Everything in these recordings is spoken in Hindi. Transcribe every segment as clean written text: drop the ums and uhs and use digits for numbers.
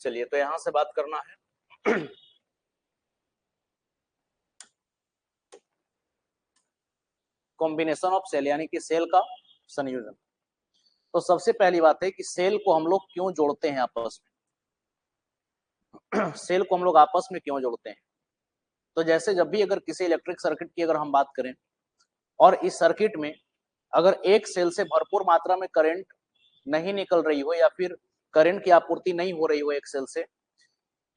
चलिए, तो यहां से बात करना है कॉम्बिनेशन ऑफ सेल, यानी कि सेल का संयोजन। तो सबसे पहली बात है कि सेल को हम लोग क्यों जोड़ते हैं आपस में सेल को हम लोग आपस में क्यों जोड़ते हैं? तो जैसे जब भी अगर किसी इलेक्ट्रिक सर्किट की अगर हम बात करें और इस सर्किट में अगर एक सेल से भरपूर मात्रा में करंट नहीं निकल रही हो या फिर करंट की आपूर्ति नहीं हो रही हो एक सेल से,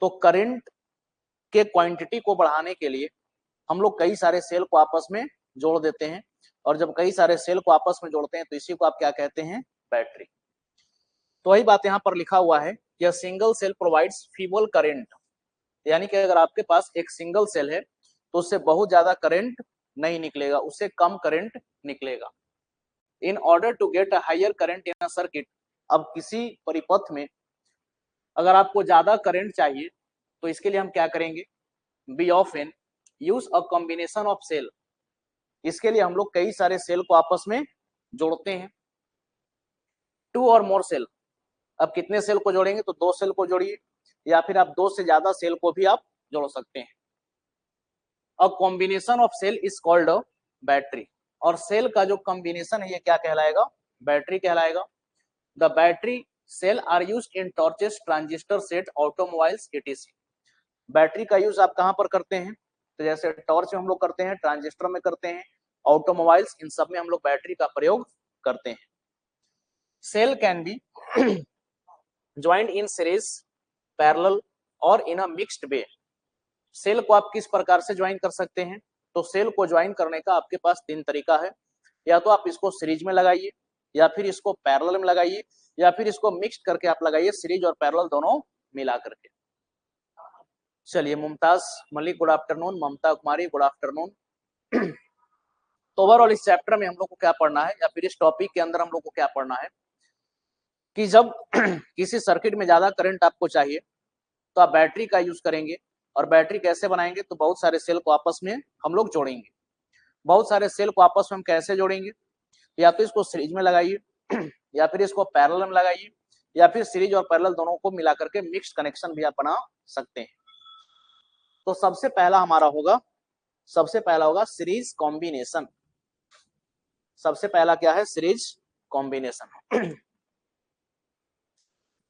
तो करंट के क्वांटिटी को बढ़ाने के लिए हम लोग कई सारे सेल को आपस में जोड़ देते हैं। और जब कई सारे सेल को आपस में जोड़ते हैं तो इसी को आप क्या कहते हैं? बैटरी। तो वही बात यहाँ पर लिखा हुआ है कि a single cell provides feeble current, यानी कि अगर आपके पास एक सिंगल सेल है तो उससे बहुत ज्यादा करंट नहीं निकलेगा, उससे कम करंट निकलेगा। In order to get a higher current in a circuit, अब किसी परिपथ में अगर आपको ज्यादा करंट चाहिए तो इसके लिए हम क्या करेंगे? We often use a combination of cell, इसके लिए हम लोग कई सारे सेल को आपस में जोड़ते हैं। टू और मोर सेल, अब कितने सेल को जोड़ेंगे? तो दो सेल को जोड़िए, या फिर आप दो से ज्यादा सेल को भी आप जोड़ सकते हैं। A combination of cell is called battery, और सेल का जो कॉम्बिनेशन है ये क्या कहलाएगा? बैटरी कहलाएगा। The battery cell are used in torches, transistor set, automobiles etc। Battery का यूज आप कहां पर करते हैं? तो जैसे टॉर्च में हम लोग करते हैं, ट्रांजिस्टर में करते हैं, ऑटोमोबाइल्स, इन सब में हम लोग बैटरी का प्रयोग करते हैं। Cell can be joined in series, parallel और in a mixed way. Cell को आप किस प्रकार से ज्वाइन कर सकते हैं? तो सेल को ज्वाइन करने का आपके पास तीन तरीका है। या तो आप इसको सीरीज में लगाइए, या फिर इसको पैरेलल में लगाइए, या फिर इसको मिक्स्ड करके आप लगाइए, सीरीज और पैरेलल दोनों मिला करके। चलिए, Mumtaz Malik good afternoon, Mamta Kumari good afternoon. तो ओवरऑल इस चैप्टर में हम लोग को क्या पढ़ना है, या फिर इस टॉपिक के अंदर हम लोग को क्या पढ़ना है कि जब किसी सर्किट में ज्यादा करंट आपको चाहिए तो आप बैटरी का यूज करेंगे। और बैटरी कैसे बनाएंगे? तो बहुत सारे सेल को आपस में हम लोग जोड़ेंगे। बहुत सारे सेल को आपस में हम कैसे जोड़ेंगे? या तो इसको सीरीज में लगाइए, या फिर इसको पैरेलल में लगाइए, या फिर सीरीज और पैरेलल दोनों को मिला करके मिक्स्ड कनेक्शन भी आप बना सकते हैं। तो सबसे पहला होगा सीरीज कॉम्बिनेशन। सबसे पहला क्या है? Series combination.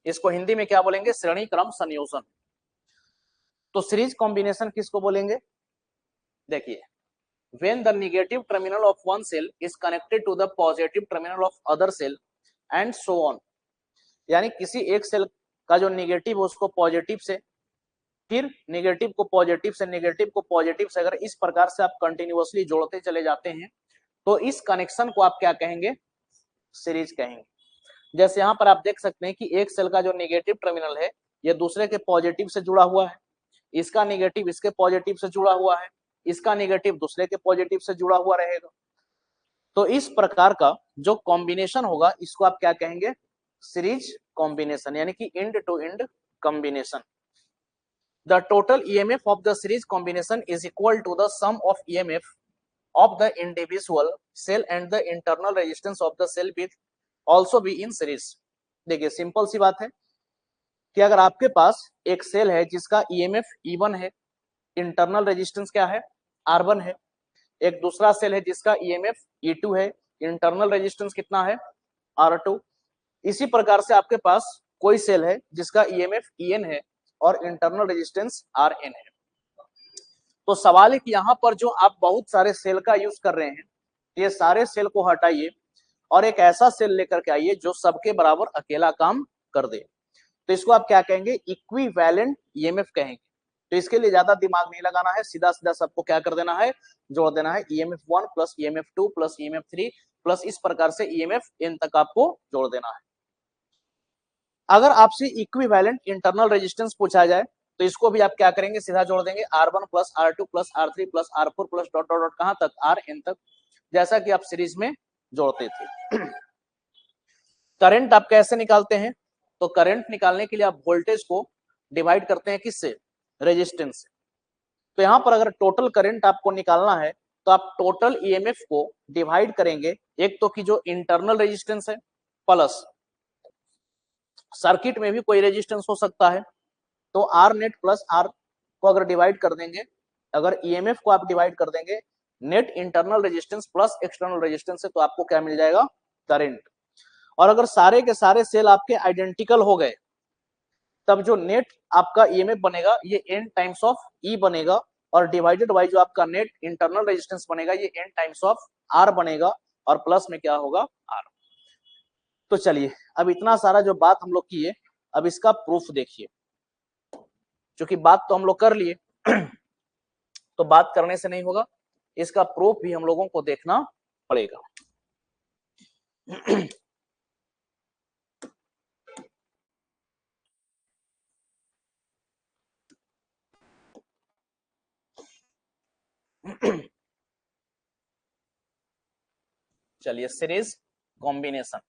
इसको हिंदी में क्या बोलेंगे? श्रेणी क्रम संयोजन। तो सीरीज कॉम्बिनेशन किसको बोलेंगे? देखिए, when the negative terminal of one cell is connected to the positive terminal of other cell and so on, यानी किसी एक सेल का जो नेगेटिव है उसको पॉजिटिव से, फिर नेगेटिव को पॉजिटिव से, नेगेटिव को पॉजिटिव से, अगर इस प्रकार से आप कंटिन्यूअसली जोड़ते चले जाते हैं तो इस कनेक्शन को आप क्या कहेंगे? सीरीज कहेंगे। जैसे यहाँ पर आप देख सकते हैं कि एक सेल का जो नेगेटिव टर्मिनल है ये दूसरे के पॉजिटिव से जुड़ा हुआ है, इसका नेगेटिव इसके पॉजिटिव से जुड़ा हुआ है, इसका नेगेटिव दूसरे के पॉजिटिव से जुड़ा हुआ रहेगा। तो इस प्रकार का जो कॉम्बिनेशन होगा इसको आप क्या कहेंगे? सीरीज कॉम्बिनेशन, यानी कि end to end combination. The total EMF of the series combination is equal to the sum of EMF of the individual cell and the internal resistance of the cell with also be in series. देखिए, सिंपल सी बात है कि अगर आपके पास एक सेल है जिसका ईएमएफ E1 है, इंटरनल रेजिस्टेंस क्या है? R1 है, एक दूसरा सेल है जिसका ईएमएफ E2 है, इंटरनल रेजिस्टेंस कितना है? R2। इसी प्रकार से आपके पास कोई सेल है जिसका ईएमएफ EN है और इंटरनल रेजिस्टेंस RN है। तो सवाल है कि यहाँ पर जो आप बहुत सारे सेल का यूज कर रहे हैं, ये सारे सेल को हटाइए और एक ऐसा सेल लेकर के आइए जो सबके बराबर अकेला काम कर दे। तो इसको आप क्या कहेंगे? इक्विवेलेंट ईएमएफ कहेंगे। तो इसके लिए ज्यादा दिमाग नहीं लगाना है, सीधा सीधा सबको क्या कर देना है? जोड़ देना है। EMF1 plus EMF2 plus EMF3 plus इस प्रकार से EMFN तक आपको जोड़ देना है। अगर आपसे इक्विवेलेंट इंटरनल रेजिस्टेंस पूछा जाए तो इसको भी आप क्या करेंगे? सीधा जोड़ देंगे। R1 plus R2 plus R3 plus R4 plus dot dot dot कहां तक? RN तक, जैसा कि आप सीरीज में जोड़ते थे। करंट आप कैसे निकालते हैं? तो करंट निकालने के लिए आप वोल्टेज को डिवाइड करते हैं किससे? रेजिस्टेंस से। तो यहां पर अगर टोटल करंट आपको निकालना है तो आप टोटल ईएमएफ को डिवाइड करेंगे, एक तो की जो इंटरनल रेजिस्टेंस है प्लस सर्किट में भी कोई रेजिस्टेंस हो सकता है, तो आर नेट प्लस आर को अगर डिवाइड कर देंगे, अगर ईएमएफ को आप डिवाइड कर देंगे net internal resistance plus external resistance से, तो आपको क्या मिल जाएगा, करंट। और अगर सारे के सारे सेल आपके आइडेंटिकल हो गए, तब जो नेट आपका ईएमएफ बनेगा ये n टाइम्स ऑफ ई बनेगा, और डिवाइडेड बाय जो आपका नेट इंटरनल रेजिस्टेंस बनेगा ये n टाइम्स ऑफ आर बनेगा, और प्लस में क्या होगा, आर। तो चलिए अब इतना सारा जो बात हम लोग किए, अब इसका प्रूफ देखिए। क्योंकि बात तो हम लोग कर लिए तो बात करने से नहीं होगा, इसका प्रूफ भी हम लोगों को देखना पड़ेगा। चलिए सीरीज कॉम्बिनेशन,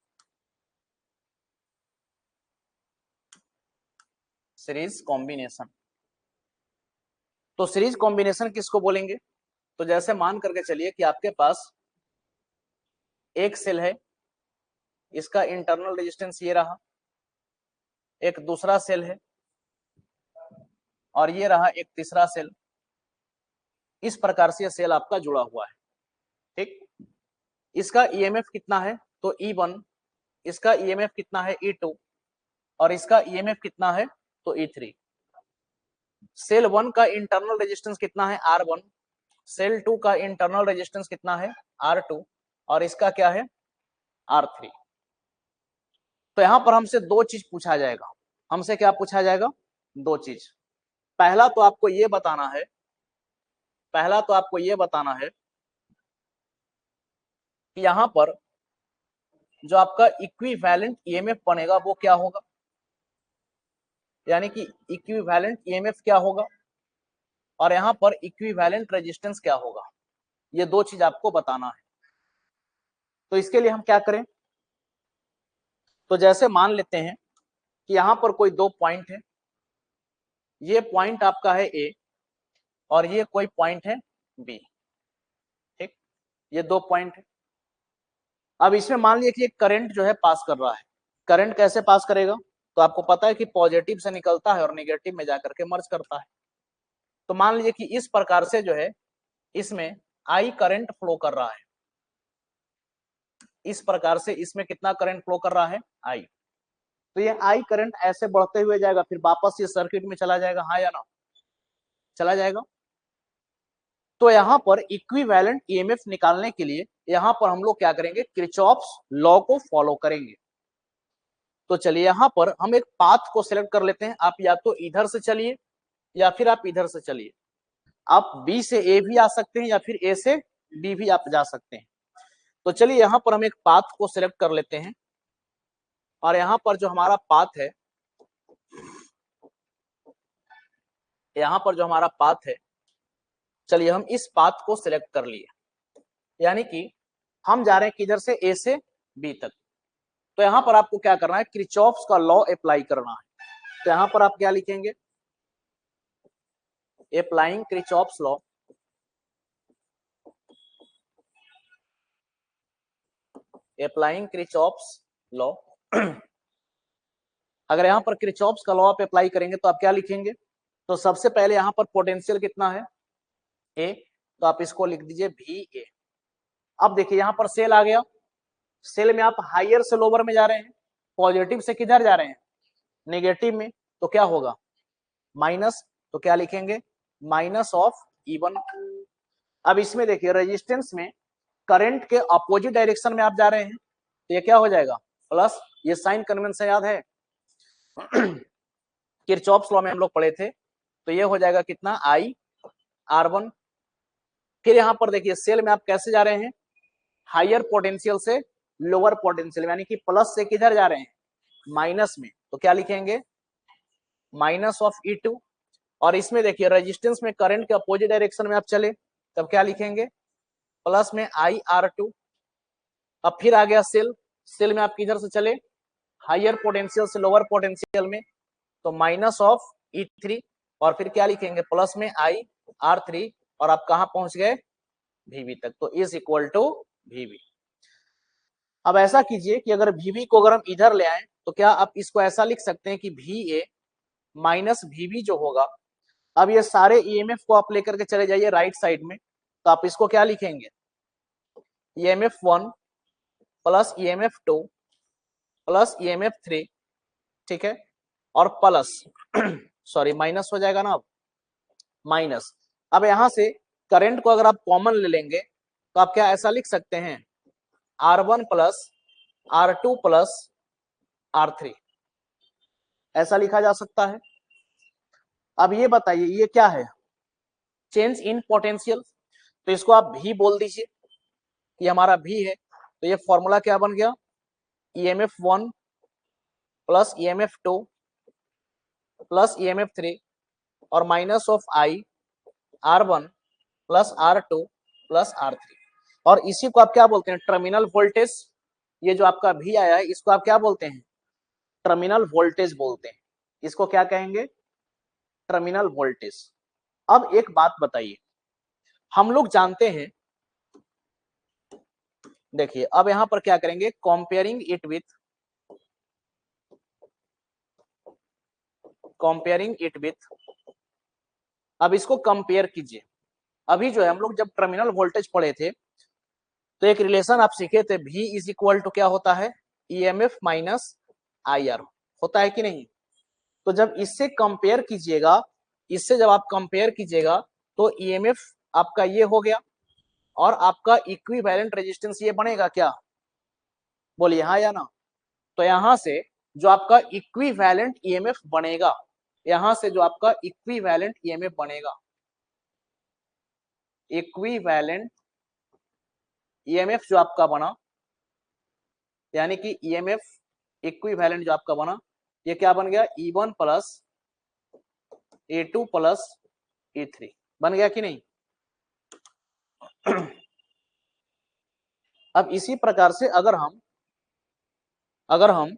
सीरीज कॉम्बिनेशन। तो सीरीज कॉम्बिनेशन किसको बोलेंगे, तो जैसे मान करके चलिए कि आपके पास एक सेल है, इसका इंटरनल रेजिस्टेंस ये रहा, एक दूसरा सेल है, और ये रहा एक तीसरा सेल। इस प्रकार से ये सेल आपका जुड़ा हुआ है, ठीक। इसका ईएमएफ कितना है, तो E1, इसका ईएमएफ कितना है, E2, और इसका ईएमएफ कितना है, तो E3। सेल 1 का इंटरनल रेजिस्टेंस कितना है, R1, सेल 2 का इंटरनल रेजिस्टेंस कितना है, R2, और इसका क्या है, R3। तो यहां पर हमसे दो चीज पूछा जाएगा, हमसे क्या पूछा जाएगा, दो चीज। पहला तो आपको ये बताना है, पहला तो आपको ये बताना है कि यहां पर जो आपका इक्विवेलेंट ईएमएफ बनेगा वो क्या होगा, यानी कि इक्विवेलेंट ईएमएफ क्या होगा, और यहां पर इक्विवेलेंट रेजिस्टेंस क्या होगा, ये दो चीज आपको बताना है। तो इसके लिए हम क्या करें, तो जैसे मान लेते हैं कि यहां पर कोई दो पॉइंट है, ये पॉइंट आपका है ए, और ये कोई पॉइंट है बी, ठीक, ये दो पॉइंट है। अब इसमें मान लिया कि एक करंट जो है पास कर रहा है, करंट कैसे पास करेगा, तो आपको पता है कि पॉजिटिव से निकलता है और नेगेटिव में जाकर के मर्ज करता है। तो मान लीजिए कि इस प्रकार से जो है इसमें आई करंट फ्लो कर रहा है, इस प्रकार से इसमें कितना करंट फ्लो कर रहा है, आई। तो ये आई करंट ऐसे बढ़ते हुए जाएगा, फिर वापस ये सर्किट में चला जाएगा, हाँ या ना, चला जाएगा। तो यहाँ पर इक्विवेलेंट ईएमएफ निकालने के लिए यहाँ पर हम लोग क्या करेंगे, किरचॉफ्स लॉ को फॉलो करेंगे। तो चलिए यहाँ पर हम एक पाथ को सिलेक्ट कर लेते हैं, आप या तो इधर से चलिए या फिर आप इधर से चलिए, आप बी से ए भी आ सकते हैं या फिर ए से बी भी आप जा सकते हैं। तो चलिए यहाँ पर हम एक पाथ को सिलेक्ट कर लेते हैं, और यहाँ पर जो हमारा पाथ है, यहाँ पर जो हमारा पाथ है, चलिए हम इस पाथ को सिलेक्ट कर लिए, यानी कि हम जा रहे हैं किधर से, ए से बी तक। तो यहाँ पर आपको क्या करना है, किरचॉफ्स का लॉ अप्लाई करना है। तो यहाँ पर आप क्या लिखेंगे, applying Kirchhoff's law, applying Kirchhoff's law. अगर यहाँ पर किरचॉफ्स का लॉ आप अप्लाई करेंगे तो आप क्या लिखेंगे, तो सबसे पहले यहाँ पर पोटेंशियल कितना है, ए, तो आप इसको लिख दीजिए भी ए। अब देखिए यहाँ पर सेल आ गया, सेल में आप हायर से लोअर में जा रहे हैं, पॉजिटिव से किधर जा रहे हैं, नेगेटिव में, तो क्या होगा, माइनस। तो क्या लिखेंगे, माइनस ऑफ E1। अब इसमें देखिए रेजिस्टेंस में करंट के अपोजिट डायरेक्शन में आप जा रहे हैं, तो ये क्या हो जाएगा, प्लस। ये साइन कन्वेंशन याद है, किरचॉफ्स लॉ में हम लोग पढ़े थे। तो ये हो जाएगा कितना, आई R1। फिर यहाँ पर देखिए सेल में आप कैसे जा रहे हैं, हायर पोटेंशियल से लोअर पोटेंशियल, यानी कि प्लस से किधर जा रहे हैं, माइनस में। तो क्या लिखेंगे, माइनस ऑफ E2। और इसमें देखिए रेजिस्टेंस में करंट के अपोजिट डायरेक्शन में आप चले, तब क्या लिखेंगे, प्लस में IR2। अब फिर आ गया सेल, सेल में आप किधर से चले, हायर पोटेंशियल से लोअर पोटेंशियल में, तो माइनस ऑफ E3। और फिर क्या लिखेंगे, प्लस में IR3, और आप कहां पहुंच गए, VB तक। तो इज इक्वल टू VB। अब ऐसा कीजिए कि अगर VB को अगर हम इधर ले आए, तो क्या आप इसको ऐसा लिख सकते हैं कि VA माइनस VB जो होगा, अब ये सारे EMF को आप लेकर के चले जाइए राइट साइड में, तो आप इसको क्या लिखेंगे, EMF1 plus EMF2 plus EMF3, ठीक है, और प्लस सॉरी माइनस हो जाएगा ना, अब माइनस। अब यहां से करंट को अगर आप कॉमन ले लेंगे तो आप क्या ऐसा लिख सकते हैं, R1 plus R2 plus R3, ऐसा लिखा जा सकता है। अब ये बताइए ये क्या है, चेंज इन पोटेंशियल, तो इसको आप भी बोल दीजिए, ये हमारा भी है, तो ये फॉर्मूला क्या बन गया, EMF1 plus EMF2 plus EMF3 और minus of I R1 plus R2 plus R3, और इसी को आप क्या बोलते हैं, टर्मिनल वोल्टेज। ये जो आपका भी आया है इसको आप क्या बोलते हैं, टर्मिनल वोल्टेज बोलते हैं, इसको क्या कहेंगे, टर्मिनल वोल्टेज। अब एक बात बताइए, हम लोग जानते हैं, देखिए अब यहां पर क्या करेंगे, कंपेयरिंग इट विथ, अब इसको कंपेयर कीजिए। अभी जो है हम लोग जब टर्मिनल वोल्टेज पढ़े थे तो एक रिलेशन आप सीखे थे, V इज इक्वल टू क्या होता है, EMF माइनस IR, होता है कि नहीं। तो जब इससे कंपेयर कीजिएगा, इससे जब आप कंपेयर कीजिएगा तो EMF आपका ये हो गया और आपका इक्विवेलेंट रेजिस्टेंस ये बनेगा क्या, बोलिए हाँ या ना। तो यहां से जो आपका इक्विवेलेंट EMF बनेगा, यहां से जो आपका इक्विवेलेंट EMF बनेगा, इक्विवेलेंट EMF जो आपका बना, यानी कि EMF इक्विवेलेंट जो आपका बना, ये क्या बन गया, E1 plus A2 plus E3, बन गया कि नहीं। अब इसी प्रकार से अगर हम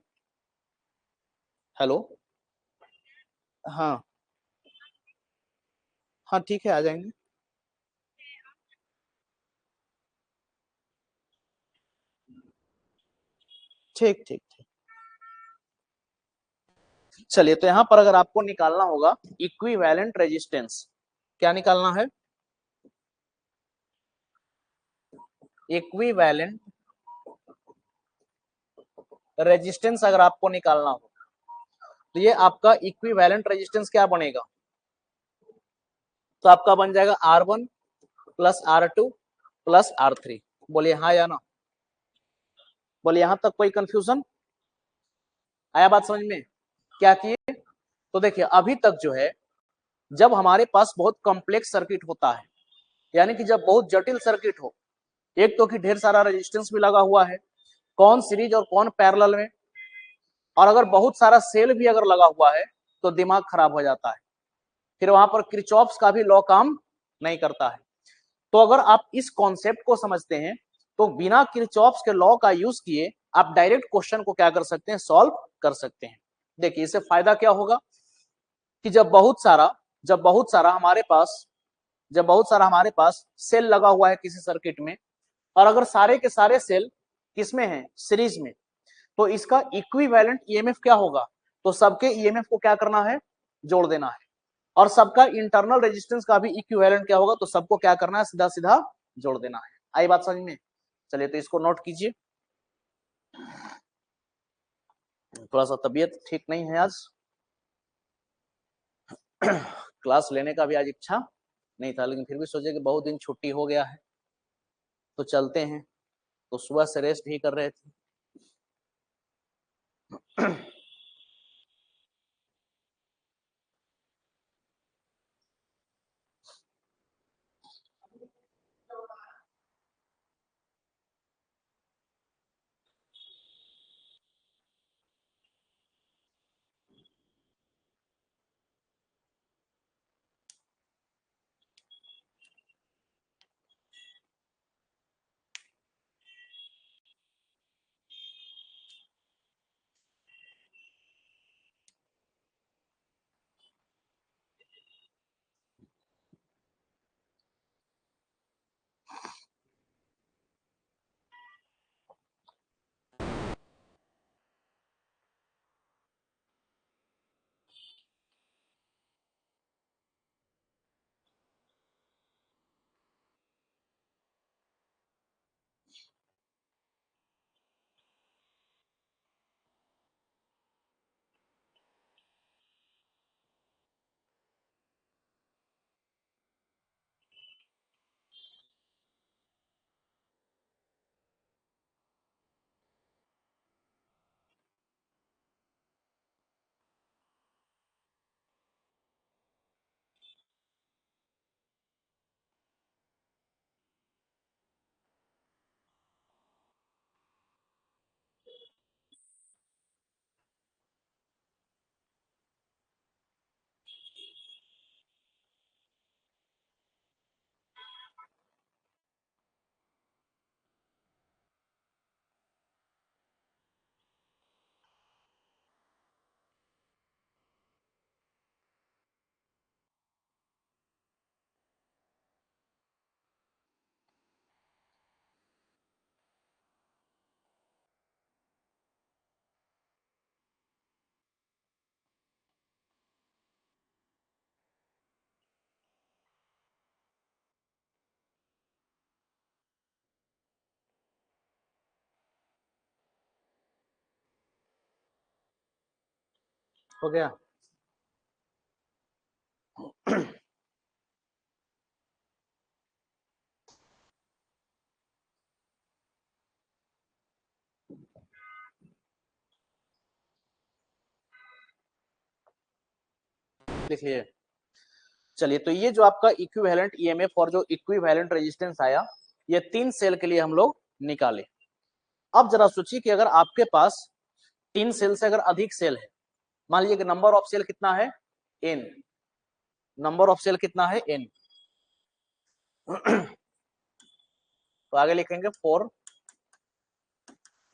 हेलो, हाँ हाँ ठीक है आ जाएंगे, ठीक ठीक ठीक। चलिए तो यहां पर अगर आपको निकालना होगा इक्विवेलेंट रेजिस्टेंस, क्या निकालना है, इक्विवेलेंट रेजिस्टेंस अगर आपको निकालना हो तो ये आपका इक्विवेलेंट रेजिस्टेंस क्या बनेगा, तो आपका बन जाएगा R1 plus R2 plus R3, बोलिए हाँ या ना, बोलिए यहां तक कोई कंफ्यूजन आया, बात समझ में, क्या किए। तो देखिए अभी तक जो है, जब हमारे पास बहुत कॉम्प्लेक्स सर्किट होता है, यानी कि जब बहुत जटिल सर्किट हो, एक तो कि ढेर सारा रेजिस्टेंस भी लगा हुआ है, कौन सीरीज और कौन पैरेलल में, और अगर बहुत सारा सेल भी अगर लगा हुआ है तो दिमाग खराब हो जाता है, फिर वहां पर किरचॉफ्स का भी लॉ काम नहीं करता है। तो अगर आप इस कॉन्सेप्ट को समझते हैं तो बिना किरचॉफ्स के लॉ का यूज किए आप डायरेक्ट क्वेश्चन को क्या कर सकते हैं, सॉल्व कर सकते हैं। देखिए इससे फायदा क्या होगा कि जब बहुत सारा हमारे पास जब बहुत सारा हमारे पास सेल लगा हुआ है किसी सर्किट में, और अगर सारे के सारे सेल किसमें है, सीरीज में, तो इसका इक्विवेलेंट ईएमएफ क्या होगा, तो सबके ईएमएफ को क्या करना है, जोड़ देना है, और सबका इंटरनल रेजिस्टेंस का भी इक्विवेलेंट क्या होगा, तो सबको क्या करना है, सीधा सीधा जोड़ देना है। आई बात समझ में। चलिए तो इसको नोट कीजिए, थोड़ा सा तबीयत ठीक नहीं है आज, क्लास लेने का भी आज इच्छा नहीं था, लेकिन फिर भी सोचे कि बहुत दिन छुट्टी हो गया है तो चलते हैं, तो सुबह से रेस्ट ही कर रहे थे। हो गया। देखिए, चलिए, तो ये जो आपका इक्विवेलेंट ईएमएफ और जो इक्विवेलेंट रेजिस्टेंस आया, ये 3 सेल के लिए हम लोग निकाले। अब जरा सोचिए कि अगर आपके पास 3 सेल से अगर अधिक सेल है, मान लीजिए कि नंबर ऑफ सेल कितना है, n, नंबर ऑफ सेल कितना है, n, तो आगे लिखेंगे for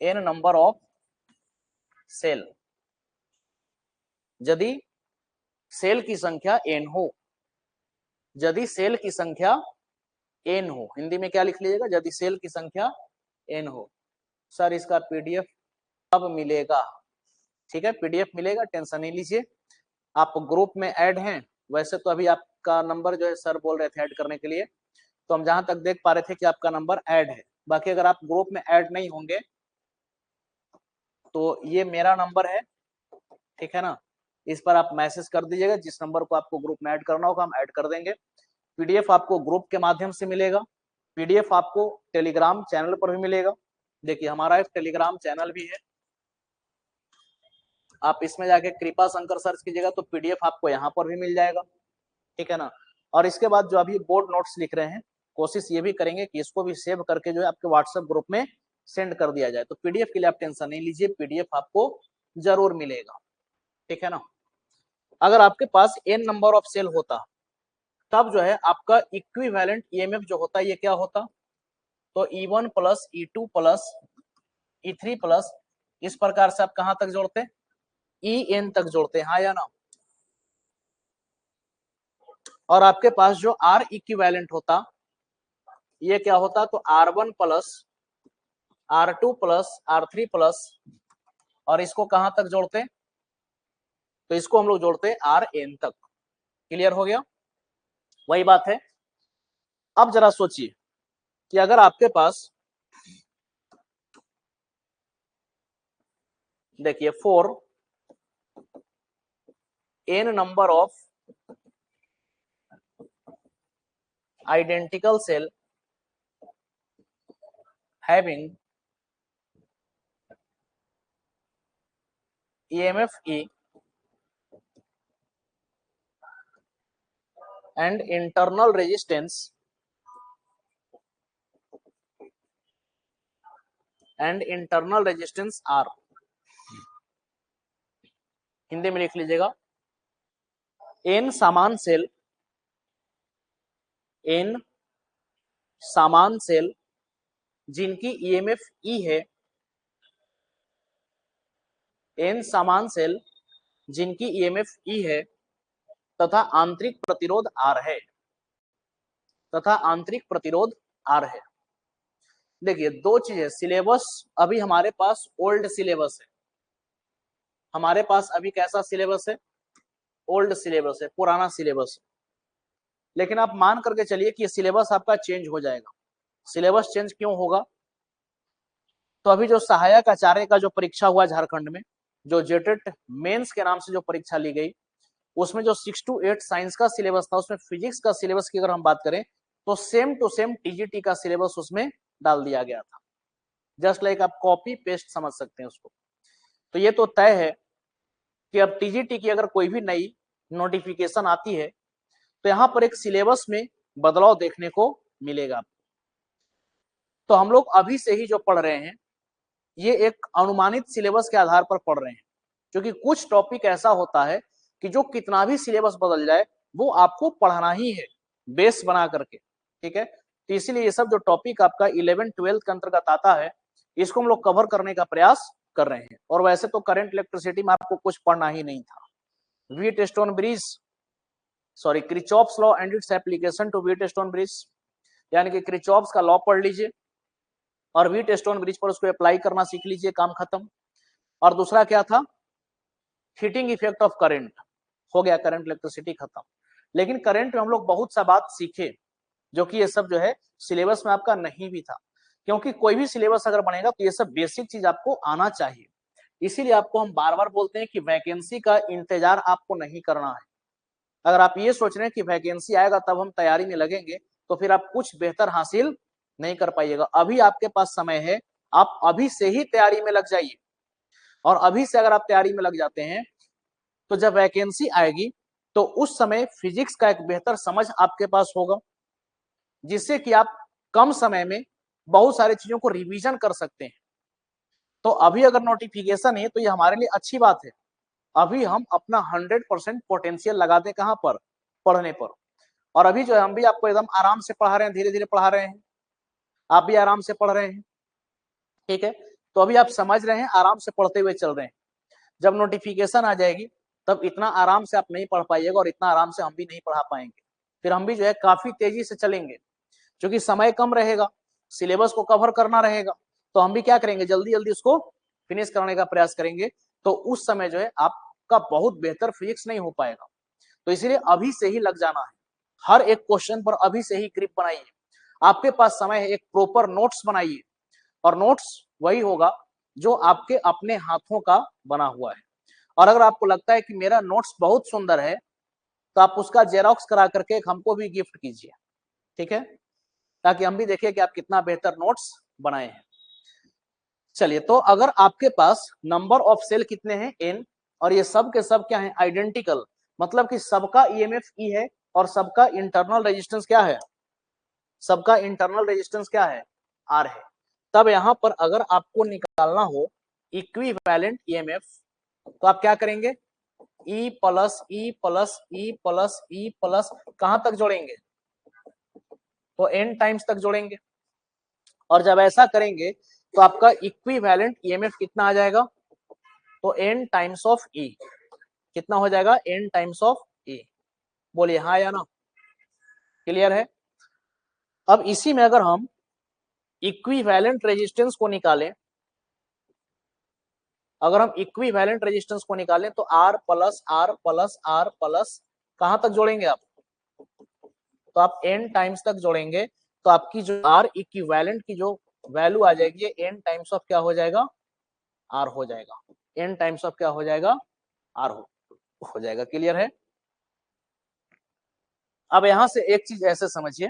n number of cell, यदि सेल की संख्या n हो, यदि सेल की संख्या n हो, हिंदी में क्या लिख लीजिएगा, यदि सेल की संख्या n हो। सर इसका पीडीएफ अब मिलेगा, ठीक है, पीडीएफ मिलेगा, टेंशन नहीं लीजिए। आप ग्रुप में ऐड हैं, वैसे तो अभी आपका नंबर जो है सर बोल रहे थे ऐड करने के लिए, तो हम जहां तक देख पा रहे थे कि आपका नंबर ऐड है। बाकी अगर आप ग्रुप में ऐड नहीं होंगे तो ये मेरा नंबर है, ठीक है ना, इस पर आप मैसेज कर दीजिएगा, जिस नंबर को आपको ग्रुप में ऐड करना होगा हम ऐड कर देंगे। पीडीएफ आपको ग्रुप के माध्यम से मिलेगा, पीडीएफ आपको टेलीग्राम चैनल पर भी मिलेगा। देखिए हमारा एक टेलीग्राम चैनल भी है, आप इसमें जाके कृपा शंकर सर्च कीजिएगा तो पीडीएफ आपको यहाँ पर भी मिल जाएगा, ठीक है ना। और इसके बाद जो अभी बोर्ड नोट्स लिख रहे हैं, कोशिश ये भी करेंगे कि इसको भी सेव करके जो है आपके व्हाट्सएप ग्रुप में सेंड कर दिया जाए। तो पीडीएफ के लिए आप टेंशन नहीं लीजिए, पीडीएफ आपको जरूर मिलेगा, ठीक है ना। अगर आपके पास n नंबर ऑफ सेल होता तब जो है आपका इक्विवेलेंट ईएमएफ जो होता है ये क्या होता, तो E1 plus E2 plus E3 plus, इस प्रकार से आप कहां तक जोड़ते, En तक जोड़ते हैं, हाँ या ना। और आपके पास जो R इक्विवेलेंट होता ये क्या होता, तो R1 plus R2 plus R3 plus, और इसको कहां तक जोड़ते, तो इसको हम लोग जोड़ते Rn तक। क्लियर हो गया, वही बात है। अब जरा सोचिए कि अगर आपके पास, देखिए four n number of identical cell having EMF E and internal resistance R, Hindi में लिख लीजिएगा, n समान सेल जिनकी EMF E है, n समान सेल जिनकी EMF E है तथा आंतरिक प्रतिरोध R है, देखिए दो चीजें, सिलेबस अभी हमारे पास ओल्ड सिलेबस है, हमारे पास अभी कैसा सिलेबस है, ओल्ड सिलेबस है, पुराना सिलेबस है। लेकिन आप मान करके चलिए कि ये सिलेबस आपका चेंज हो जाएगा। सिलेबस चेंज क्यों होगा, तो अभी जो सहायक आचार्य का जो परीक्षा हुआ झारखंड में, जो जेटेट मेंस के नाम से जो परीक्षा ली गई, उसमें जो 6 to 8 साइंस का सिलेबस था, उसमें फिजिक्स का सिलेबस की अगर हम बात करें तो सेम टू सेम टीजीटी का सिलेबस उसमें डाल दिया गया था। जस्ट लाइक आप कॉपी पेस्ट समझ सकते हैं उसको। तो ये तो तय है कि अब टीजीटी की अगर कोई भी नई नोटिफिकेशन आती है तो यहाँ पर एक सिलेबस में बदलाव देखने को मिलेगा। तो हम लोग अभी से ही जो पढ़ रहे हैं ये एक अनुमानित सिलेबस के आधार पर पढ़ रहे हैं, क्योंकि कुछ टॉपिक ऐसा होता है कि जो कितना भी सिलेबस बदल जाए वो आपको पढ़ना ही है बेस बना करके, ठीक है। तो इसीलिए ये सब जो टॉपिक आपका 11-12 के अंतर्गत आता है इसको हम लोग कवर करने का प्रयास कर रहे हैं। और वैसे तो करंट इलेक्ट्रिसिटी में आपको कुछ पढ़ना ही नहीं था। Wheatstone bridge, sorry, Kirchhoff's law and its application to Wheatstone bridge, यानी कि क्रिचॉफ्स का लॉ पढ़ लीजिए और व्हीटस्टोन ब्रिज पर उसको अप्लाई करना सीख लीजिए, काम खत्म। और दूसरा क्या था, हीटिंग इफेक्ट ऑफ करंट, हो गया, करंट इलेक्ट्रिसिटी खत्म। लेकिन करंट में हम लोग बहुत सा बात सीखे जो कि ये सब जो है सिलेबस में आपका नहीं भी था, क्योंकि कोई भी सिलेबस अगर बनेगा तो ये सब बेसिक चीज आपको आना चाहिए। इसीलिए आपको हम बार बार बोलते हैं कि वैकेंसी का इंतजार आपको नहीं करना है। अगर आप ये सोच रहे हैं कि वैकेंसी आएगा तब हम तैयारी में लगेंगे, तो फिर आप कुछ बेहतर हासिल नहीं कर पाइएगा। अभी आपके पास समय है, आप अभी से ही तैयारी में लग जाइए। और अभी से अगर आप तैयारी में लग जाते हैं तो जब वैकेंसी आएगी तो उस समय फिजिक्स का एक बेहतर समझ आपके पास होगा, जिससे कि आप कम समय में बहुत सारी चीजों को रिवीजन कर सकते हैं। तो अभी अगर नोटिफिकेशन है तो ये हमारे लिए अच्छी बात है। अभी हम अपना 100% पोटेंशियल लगाते कहां पर, पढ़ने पर। और अभी जो है हम भी आपको एकदम आराम से पढ़ा रहे हैं, धीरे धीरे पढ़ा रहे हैं, आप भी आराम से पढ़ रहे हैं, ठीक है। तो अभी आप समझ रहे हैं, आराम से पढ़ते हुए चल रहे हैं। जब नोटिफिकेशन आ जाएगी तब इतना आराम से आप नहीं पढ़ पाइएगा और इतना आराम से हम भी नहीं पढ़ा पाएंगे। फिर हम भी जो है काफी तेजी से चलेंगे, क्योंकि समय कम रहेगा, सिलेबस को कवर करना रहेगा, तो हम भी क्या करेंगे, जल्दी जल्दी उसको फिनिश करने का प्रयास करेंगे। तो उस समय जो है आपका बहुत बेहतर फिजिक्स नहीं हो पाएगा। तो इसलिए अभी से ही लग जाना है, हर एक क्वेश्चन पर अभी से ही ग्रिप बनाइए। आपके पास समय है, एक प्रॉपर नोट्स बनाइए, और नोट्स वही होगा जो आपके अपने हाथों का बना हुआ है। और अगर आपको लगता है कि मेरा नोट्स बहुत सुंदर है तो आप उसका जेरॉक्स करा करके हमको भी गिफ्ट कीजिए, ठीक है, ताकि हम भी देखें कि आप कितना बेहतर नोट्स बनाए हैं। चलिए, तो अगर आपके पास नंबर ऑफ सेल कितने हैं, n, और ये सब के सब क्या है, आइडेंटिकल, मतलब कि सबका ईएमएफ ई है और सबका इंटरनल रेजिस्टेंस क्या है, सबका इंटरनल रेजिस्टेंस क्या है, आर है। तब यहां पर अगर आपको निकालना हो इक्विवेलेंट ईएमएफ, तो आप क्या करेंगे, E plus E plus E plus E plus कहां तक जोड़ेंगे, तो n टाइम्स तक जोड़ेंगे। और जब ऐसा करेंगे तो आपका इक्विवेलेंट ईएमएफ कितना आ जाएगा, तो n टाइम्स ऑफ ई, कितना हो जाएगा, n टाइम्स ऑफ ई। बोलिए हाँ या ना, क्लियर है। अब इसी में अगर हम इक्विवेलेंट रेजिस्टेंस को निकालें, अगर हम इक्विवेलेंट रेजिस्टेंस को निकालें तो R plus R plus R plus कहां तक जोड़ेंगे आप, तो आप n टाइम्स तक जोड़ेंगे, तो आपकी जो R इक्विवेलेंट की जो वैल्यू आ जाएगी ये n टाइम्स ऑफ क्या हो जाएगा, R हो जाएगा, n टाइम्स ऑफ क्या हो जाएगा, R हो जाएगा। क्लियर है। अब यहां से एक चीज ऐसे समझिए,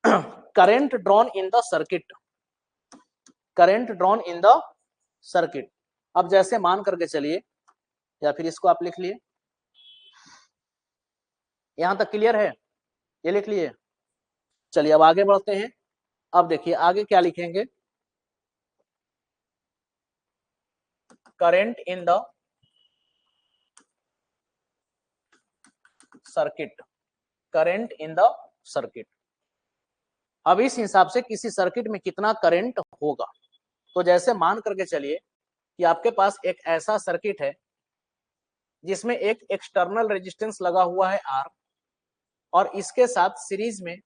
current drawn in the circuit, current drawn in the circuit. अब जैसे मान करके चलिए, या फिर इसको आप लिख लिए, यहां तक क्लियर है, ये लिख लिए। चलिए अब आगे बढ़ते हैं। अब देखिए आगे क्या लिखेंगे, current in the circuit, current in the circuit. अब इस हिसाब से किसी सर्किट में कितना करंट होगा, तो जैसे मान करके चलिए कि आपके पास एक ऐसा सर्किट है जिसमें एक एक्सटर्नल रेजिस्टेंस लगा हुआ है R, और इसके साथ सीरीज में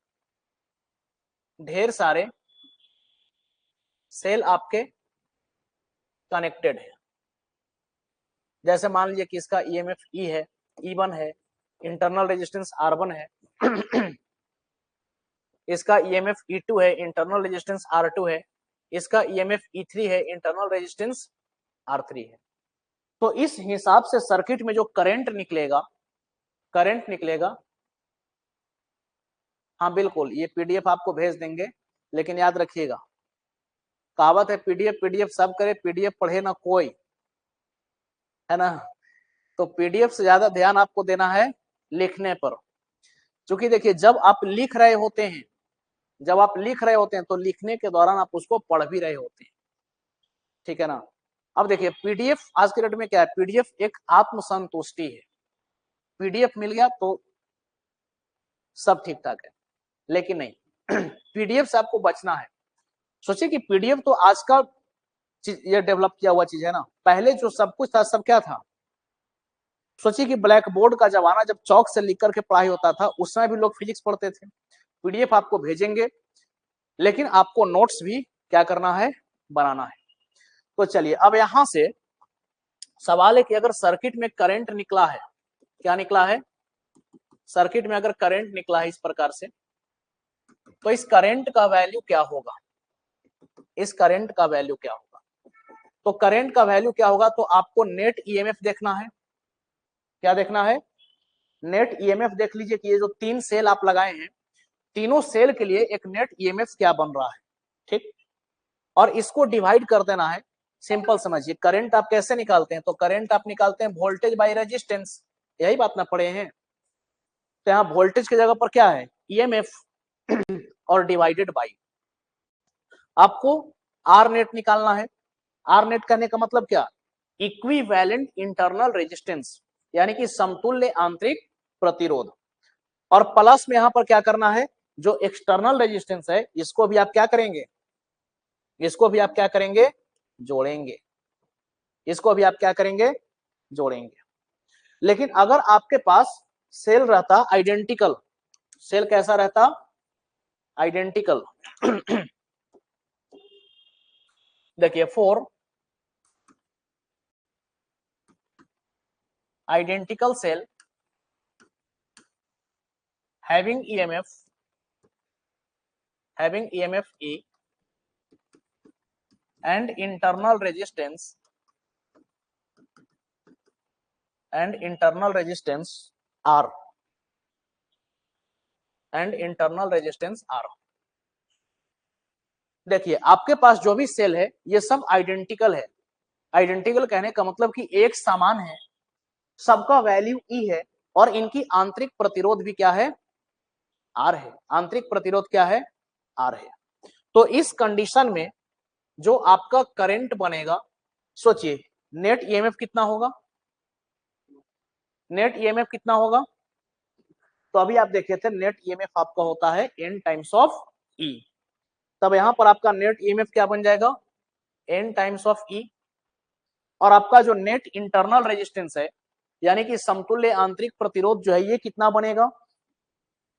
ढेर सारे सेल आपके कनेक्टेड है। जैसे मान लीजिए कि इसका ईएमएफ ई है, E1 है, इंटरनल रेजिस्टेंस R1 है, इसका ईएमएफ E2 है, इंटरनल रेजिस्टेंस R2 है, इसका ईएमएफ E3 है, इंटरनल रेजिस्टेंस R3 है। तो इस हिसाब से सर्किट में जो करंट निकलेगा, करंट निकलेगा, हाँ बिल्कुल, ये पीडीएफ आपको भेज देंगे, लेकिन याद रखिएगा कहावत है, पीडीएफ पीडीएफ सब करे, पीडीएफ पढ़े ना कोई, है ना। तो पीडीएफ से ज्यादा ध्यान आपको देना है लिखने पर, क्योंकि देखिए जब आप लिख रहे होते हैं, जब आप लिख रहे होते हैं तो लिखने के दौरान आप उसको पढ़ भी रहे होते हैं, ठीक है ना। अब देखिए पीडीएफ आज के डेट में क्या है, पीडीएफ एक आत्मसंतुष्टि है, पीडीएफ मिल गया तो सब ठीक ठाक है, लेकिन नहीं, पीडीएफ से आपको बचना है। सोचिए कि पीडीएफ तो आज का ये डेवलप किया हुआ चीज है ना, पहले जो सब कुछ था सब क्या था, सोचिए कि ब्लैक बोर्ड का जमाना, जब चौक से लिख करके पढ़ाई होता था, उस समय भी लोग फिजिक्स पढ़ते थे। पीडीएफ आपको भेजेंगे, लेकिन आपको नोट्स भी क्या करना है, बनाना है। तो चलिए अब यहां से सवाल है कि अगर सर्किट में करंट निकला है, क्या निकला है, सर्किट में अगर करंट निकला है इस प्रकार से, तो इस करंट का वैल्यू क्या होगा, इस करंट का वैल्यू क्या होगा। तो करंट का वैल्यू क्या होगा, तो आपको नेट ईएमएफ देखना है। क्या देखना है, नेट ईएमएफ देख लीजिए कि ये जो 3 सेल आप लगाए हैं, तीनों सेल के लिए एक नेट ईएमएफ क्या बन रहा है, ठीक। और इसको डिवाइड कर देना है। सिंपल समझिए, करंट आप कैसे निकालते हैं, तो करंट आप निकालते हैं वोल्टेज बाय रेजिस्टेंस, यही बात ना पढ़े हैं। तो यहाँ वोल्टेज की जगह पर क्या है, ईएमएफ, और डिवाइडेड बाय आपको आर नेट निकालना है। आर नेट करने का मतलब क्या, इक्विवेलेंट इंटरनल रेजिस्टेंस, यानी कि समतुल्य आंतरिक प्रतिरोध। और प्लस में यहां पर क्या करना है, जो एक्सटर्नल रेजिस्टेंस है इसको भी आप क्या करेंगे, इसको भी आप क्या करेंगे, जोड़ेंगे। इसको भी आप क्या करेंगे, जोड़ेंगे। लेकिन अगर आपके पास सेल रहता आइडेंटिकल, सेल कैसा रहता, आइडेंटिकल देखिए, four identical cell having EMF E and internal resistance R देखिए, आपके पास जो भी सेल है ये सब आइडेंटिकल है। आइडेंटिकल कहने का मतलब कि एक समान है, सबका वैल्यू E है, और इनकी आंतरिक प्रतिरोध भी क्या है, R है। आंतरिक प्रतिरोध क्या है, R है। तो इस कंडीशन में जो आपका करंट बनेगा, सोचिए नेट ईएमएफ कितना होगा, नेट ईएमएफ कितना होगा, तो अभी आप देखे थे नेट ईएमएफ आपका होता है n टाइम्स ऑफ E। तब यहां पर आपका नेट ईएमएफ क्या बन जाएगा, n टाइम्स ऑफ E। और आपका जो नेट इंटरनल रेजिस्टेंस है, यानी कि समतुल्य आंतरिक प्रतिरोध जो है, ये कितना बनेगा,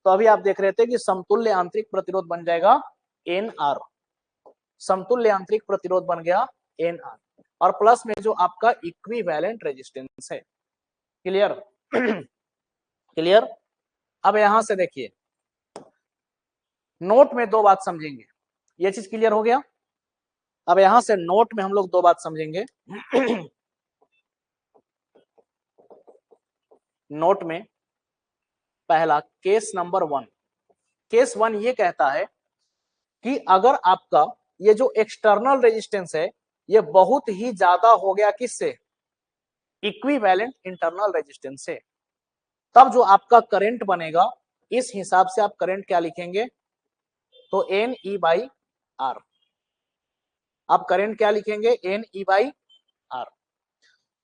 तो अभी आप देख रहे थे कि समतुल्य आंतरिक प्रतिरोध बन जाएगा NR। समतुल्य आंतरिक प्रतिरोध बन गया NR, और प्लस में जो आपका इक्विवेलेंट रेजिस्टेंस है। Clear clear. अब यहां से देखिए, नोट में दो बात समझेंगे, ये चीज क्लियर हो गया। अब यहां से नोट में हम लोग दो बात समझेंगे। नोट में पहला केस नंबर 1, केस 1 ये कहता है कि अगर आपका ये जो एक्सटर्नल रेजिस्टेंस है ये बहुत ही ज्यादा हो गया किससे, इक्विवेलेंट इंटरनल रेजिस्टेंस से, तब जो आपका करंट बनेगा, इस हिसाब से आप करंट क्या लिखेंगे, तो एन ई बाई आर। आप करंट क्या लिखेंगे, एन ई बाई आर।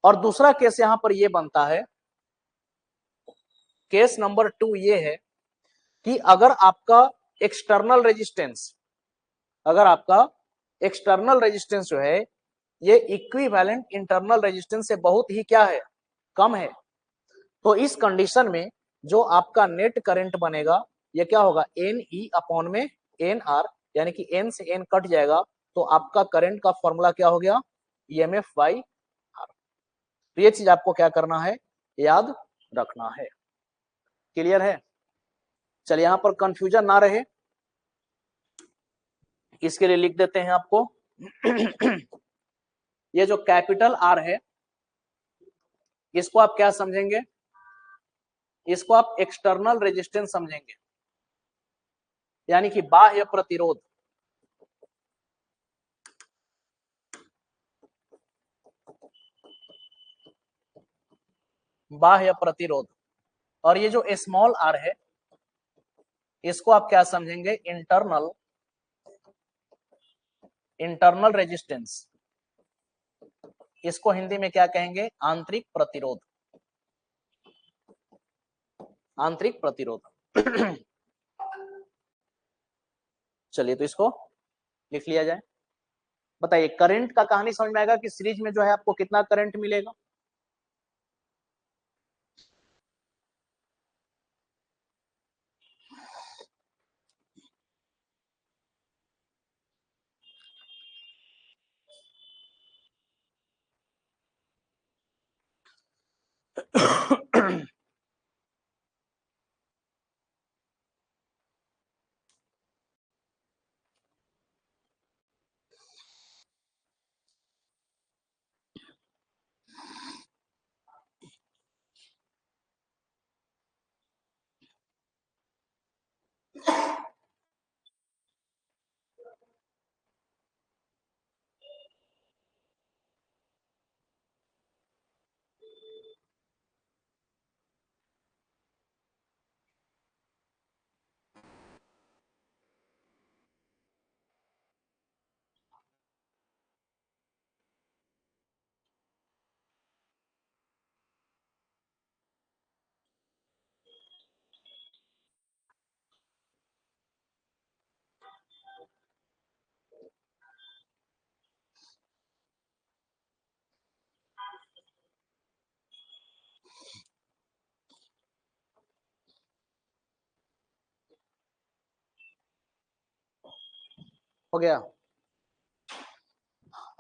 और दूसरा केस यहां पर ये बनता है, केस नंबर 2 ये है कि अगर आपका एक्सटर्नल रेजिस्टेंस, अगर आपका एक्सटर्नल रेजिस्टेंस जो है ये इक्विवेलेंट इंटरनल रेजिस्टेंस से बहुत ही क्या है, कम है, तो इस कंडीशन में जो आपका नेट करंट बनेगा ये क्या होगा, एन ई अपॉन में एन आर, यानी कि एन से एन कट जाएगा, तो आपका करंट का फॉर्मूला क्या हो गया, ईएमएफ बाई आर। तो ये चीज आपको क्या करना है, याद रखना है। क्लियर है। चलिए, यहां पर कंफ्यूजन ना रहे इसके लिए लिख देते हैं आपको। ये जो कैपिटल आर है इसको आप क्या समझेंगे, इसको आप एक्सटर्नल रेजिस्टेंस समझेंगे, यानी कि बाह्य प्रतिरोध। बाह्य प्रतिरोध। और ये जो स्मॉल आर है इसको आप क्या समझेंगे, इंटरनल, इंटरनल रेजिस्टेंस। इसको हिंदी में क्या कहेंगे, आंतरिक प्रतिरोध, आंतरिक प्रतिरोध। चलिए, तो इसको लिख लिया जाए। बताइए, करंट का कहानी समझ में आएगा कि सीरीज में जो है आपको कितना करंट मिलेगा। हो गया।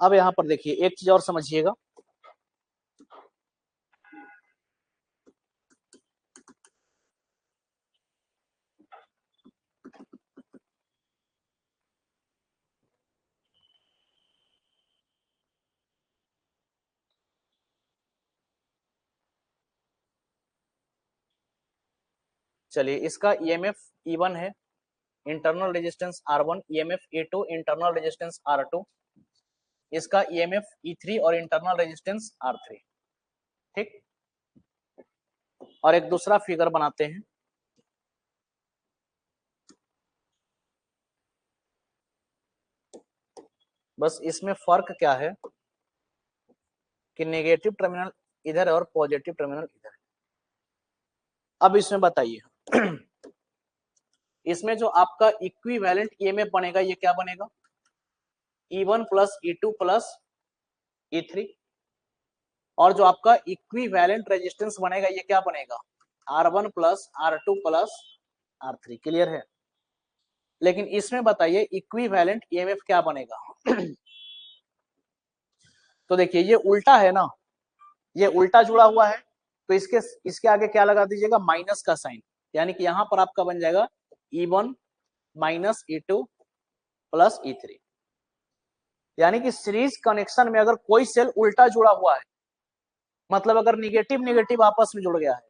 अब यहां पर देखिए एक चीज और समझिएगा, चलिए इसका ईएमएफ E1 है, internal resistance R1, EMF E2 internal resistance R2, इसका ईएमएफ E3 और इंटरनल रेजिस्टेंस R3। ठीक, और एक दूसरा फिगर बनाते हैं। बस इसमें फर्क क्या है कि नेगेटिव टर्मिनल इधर है और पॉजिटिव टर्मिनल इधर है। अब इसमें बताइए इसमें जो आपका इक्विवेलेंट ईएमएफ बनेगा ये क्या बनेगा, E1 plus E2 plus E3, और जो आपका इक्विवेलेंट रेजिस्टेंस बनेगा ये क्या बनेगा, R1 plus R2 plus R3। Clear है। लेकिन इसमें बताइए इक्विवेलेंट ईएमएफ क्या बनेगा तो देखिए ये उल्टा है ना, ये उल्टा जुड़ा हुआ है, तो इसके आगे क्या लगा दीजिएगा, माइनस का साइन, यानी कि यहां पर आपका बन जाएगा E1 minus E2 plus E3। यानी कि सीरीज कनेक्शन में अगर कोई सेल उल्टा जुड़ा हुआ है, मतलब अगर निगेटिव निगेटिव आपस में जुड़ गया है,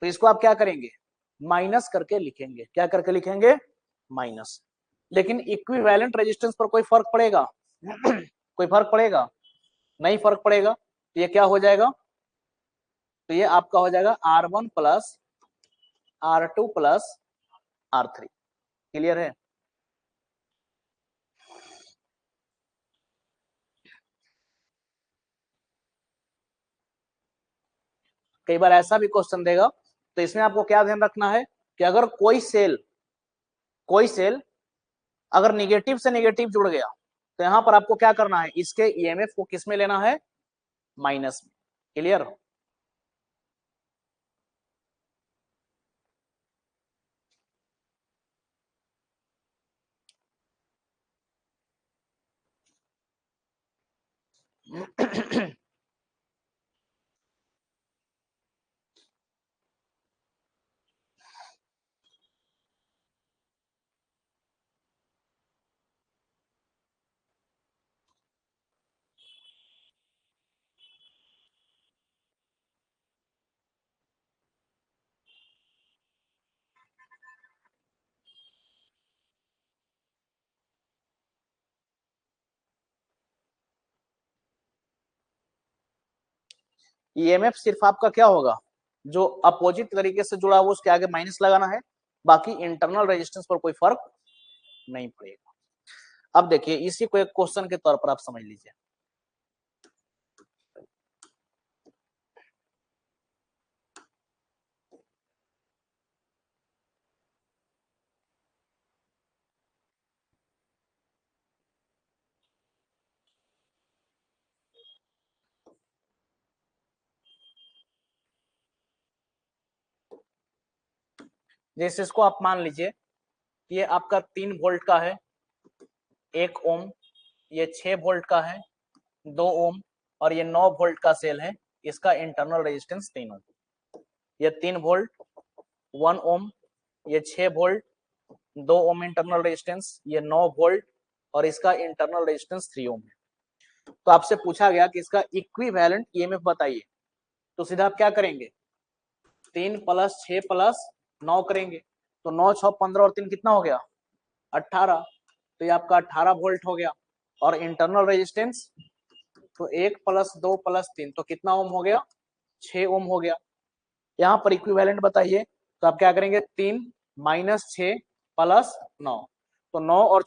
तो इसको आप क्या करेंगे, माइनस करके लिखेंगे। क्या करके लिखेंगे, माइनस। लेकिन इक्विवेलेंट रेजिस्टेंस पर कोई फर्क पड़ेगा कोई फर्क पड़ेगा, नहीं फर्क पड़ेगा। तो ये क्या हो जाएगा, तो ये आपका हो जाएगा R1 plus R2 plus R3। Clear है। कई बार ऐसा भी क्वेश्चन देगा, तो इसमें आपको क्या ध्यान रखना है कि अगर कोई सेल अगर निगेटिव से निगेटिव जुड़ गया, तो यहां पर आपको क्या करना है, इसके ईएमएफ को किस में लेना है, माइनस में। क्लियर। ईएमएफ सिर्फ आपका क्या होगा, जो अपोजिट तरीके से जुड़ा हुआ उसके आगे माइनस लगाना है, बाकी इंटरनल रेजिस्टेंस पर कोई फर्क नहीं पड़ेगा। अब देखिए इसी को एक क्वेश्चन के तौर पर आप समझ लीजिए। जैसे इसको आप मान लीजिए ये आपका 3 वोल्ट का है, 1 ओम, ये 6 वोल्ट का है, 2 ओम, और ये 9 वोल्ट का सेल है, इसका इंटरनल रेजिस्टेंस 3 ओम। ये 3 वोल्ट, 1 ओम, ये 6 वोल्ट, 2 ओम इंटरनल रेजिस्टेंस, ये 9 वोल्ट, और इसका इंटरनल रेजिस्टेंस 3 ओम है। तो आपसे पूछा गया कि इसका इक्विवेलेंट ईएमएफ बताइए, तो सीधा आप क्या करेंगे, 3 प्लस 6 प्लस 9 करेंगे, तो 9 6 15 और 3 कितना हो गया, 18। तो ये आपका 18 वोल्ट हो गया। और इंटरनल रेजिस्टेंस, तो 1 प्लस 2 प्लस 3 तो कितना ओम हो गया, 6 ओम हो गया। यहाँ पर इक्विवेलेंट बताइए, तो आप क्या करेंगे, 3 माइनस 6 प्लस 9, तो 9 और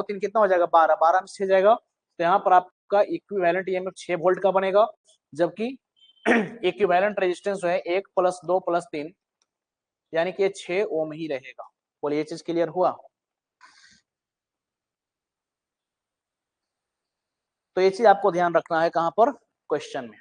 3 कितना हो जाएगा, 12, 12 में 6 जाएगा। तो यहाँ पर आपका इक्विवेलेंट ईएमएफ 6 वोल्ट का बनेगा, जबकि इक्विवेलेंट रेजिस्टेंस जो है 1 प्लस 2 प्लस 3, यानी कि ये 6 ओम ही रहेगा। बोलिए ये चीज क्लियर हुआ। तो ये चीज आपको ध्यान रखना है कहां पर, क्वेश्चन में।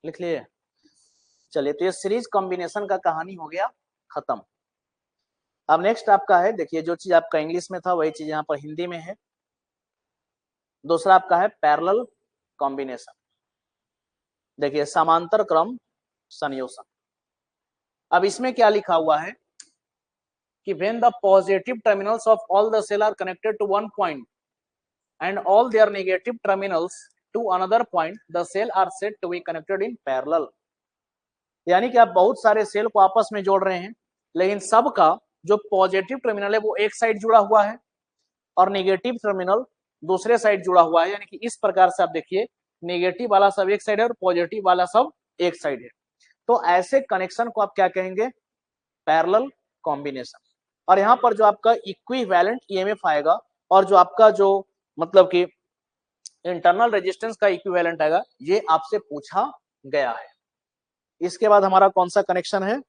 लिख लिए? चलिए, तो ये सीरीज कॉम्बिनेशन का कहानी हो गया खत्म। अब नेक्स्ट आपका है, देखिए जो चीज आपका इंग्लिश में था वही चीज यहाँ पर हिंदी में है। दूसरा आपका है पैरेलल कॉम्बिनेशन। देखिए समांतर क्रम संयोजन। अब इसमें क्या लिखा हुआ है कि when the positive terminals of all the cell are connected to one point and all their negative terminals to another point, the cell are said to be connected in parallel। यानी कि आप बहुत सारे सेल को आपस में जोड़ रहे हैं, लेकिन सबका जो पॉजिटिव टर्मिनल है वो एक साइड जुड़ा हुआ है और नेगेटिव टर्मिनल दूसरे साइड जुड़ा हुआ है। यानी कि इस प्रकार से आप देखिए, नेगेटिव वाला सब एक साइड है और पॉजिटिव वाला सब एक साइड है। तो ऐसे कनेक्शन को आप क्या कहेंगे? Parallel combination. और यहाँ पर जो आपका इक्विवेलेंट ईएमएफ आएगा और जो आपका जो मतलब कि इंटरनल रेजिस्टेंस का इक्विवेलेंट आएगा, ये आपसे पूछा गया है। इसके बाद हमारा कौन सा कनेक्शन है?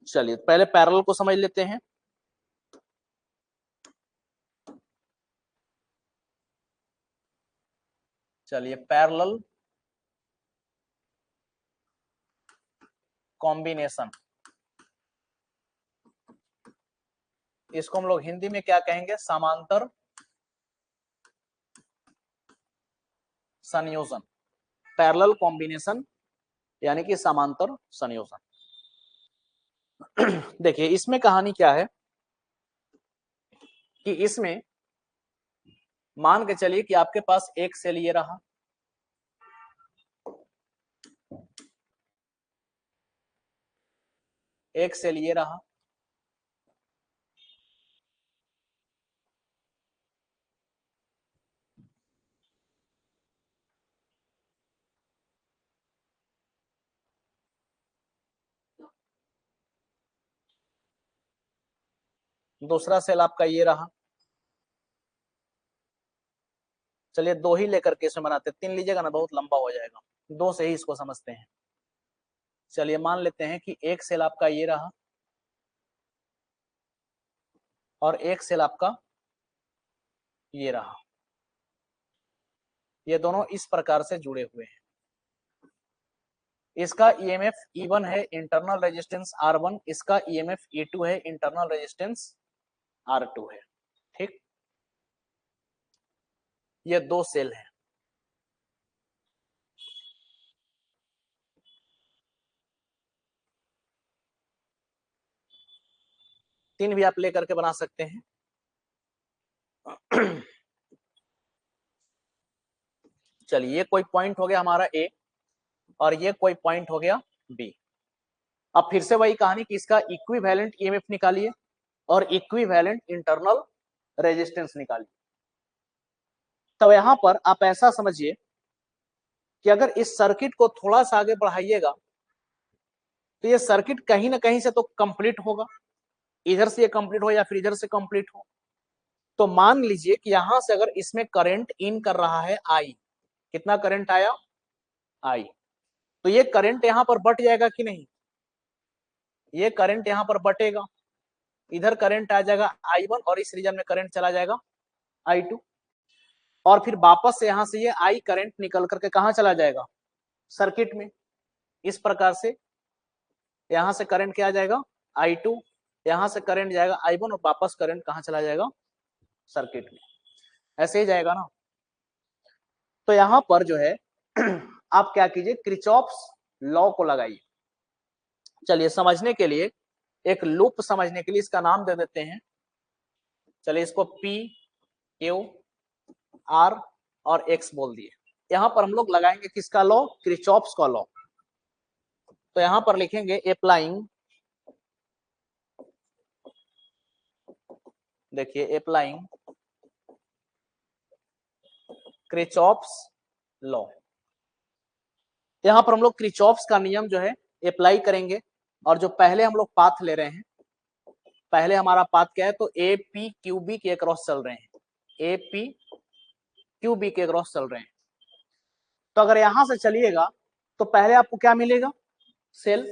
चलिए पहले पैरेलल को समझ लेते हैं। चलिए पैरेलल कॉम्बिनेशन, इसको हम लोग हिंदी में क्या कहेंगे? समांतर संयोजन। पैरेलल कॉम्बिनेशन यानी कि समांतर संयोजन। देखिए इसमें कहानी क्या है कि इसमें मान के चलिए कि आपके पास एक सेल ये रहा, एक सेल ये रहा, दूसरा सेल आपका ये रहा। चलिए दो ही लेकर के इसमें बनाते हैं, तीन लीजिएगा ना बहुत लंबा हो जाएगा, दो से ही इसको समझते हैं। चलिए मान लेते हैं कि एक सेल आपका ये रहा और एक सेल आपका ये रहा, ये दोनों इस प्रकार से जुड़े हुए हैं। इसका ईएमएफ E1 है, इंटरनल रेजिस्टेंस R1, इसका ईएमएफ E2 है, इंटरनल रेजिस्टेंस R2 है। ठीक, ये दो सेल हैं। तीन भी आप लेकर के बना सकते हैं। चलिए ये कोई पॉइंट हो गया हमारा A और ये कोई पॉइंट हो गया B। अब फिर से वही कहानी कि इसका इक्विवेलेंट ईएमएफ निकालिए और इक्विवेलेंट इंटरनल रेजिस्टेंस निकालिए। तो यहां पर आप ऐसा समझिए कि अगर इस सर्किट को थोड़ा सा आगे बढ़ाइएगा तो ये सर्किट कहीं ना कहीं से तो कंप्लीट होगा, इधर से ये कंप्लीट हो या फिर इधर से कंप्लीट हो। तो मान लीजिए कि यहां से अगर इसमें करंट इन कर रहा है आई, कितना करंट आया? आई। तो ये करंट यहां पर बट जाएगा कि नहीं? ये करंट यहां पर बटेगा, इधर करंट आ जाएगा I1 और इस रीजन में करंट चला जाएगा I2 और फिर वापस से यहां से ये I करंट निकल करके कहां चला जाएगा? सर्किट में। इस प्रकार से यहां से करंट क्या आ जाएगा? I2, यहां से करंट जाएगा I1 और वापस करंट कहां चला जाएगा? सर्किट में। ऐसे ही जाएगा ना। तो यहां पर जो है आप क्या कीजिए, किरचॉफ्स लॉ को लगाइए। चलिए समझने के लिए, एक लूप समझने के लिए इसका नाम दे देते हैं। चलिए इसको P, Q, R और X बोल दिए। यहां पर हम लोग लगाएंगे किसका लॉ? किरचॉफ्स का लॉ। तो यहां पर लिखेंगे अप्लाइंग, देखिए अप्लाइंग किरचॉफ्स लॉ। यहां पर हम लोग किरचॉफ्स का नियम जो है अप्लाई करेंगे और जो पहले हम लोग पाथ ले रहे हैं, पहले हमारा पाथ क्या है, तो ए पी क्यू बी के क्रॉस चल रहे हैं, ए पी क्यू बी के क्रॉस चल रहे हैं। तो अगर यहां से चलिएगा तो पहले आपको क्या मिलेगा, सेल,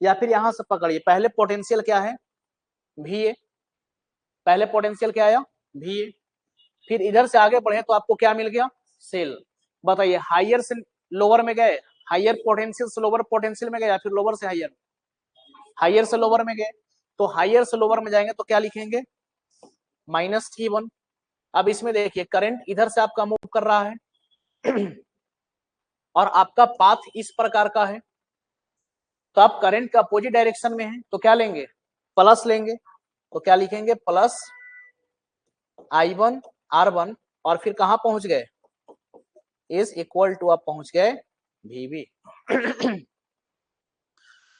या फिर यहां से पकड़िए, पहले पोटेंशियल क्या है, वी ए, पहले पोटेंशियल क्या आया, वी ए, फिर इधर से आगे बढ़े तो आपको क्या मिल गया, सेल। बताइए हायर से लोअर में गए, हायर पोटेंशियल से लोअर पोटेंशियल में गए, या फिर लोअर से हायर, हायर से लोअर में गए, तो हायर से लोअर में जाएंगे तो क्या लिखेंगे, माइनस T1। अब इसमें देखिए करंट इधर से आपका मूव कर रहा है और आपका पाथ इस प्रकार का है, तो आप करंट का अपोजिट डायरेक्शन में है तो क्या लेंगे, प्लस लेंगे, तो क्या लिखेंगे, प्लस I1 R1, और फिर कहां पहुंच गए, इज इक्वल टू आप पहुंच गए VB।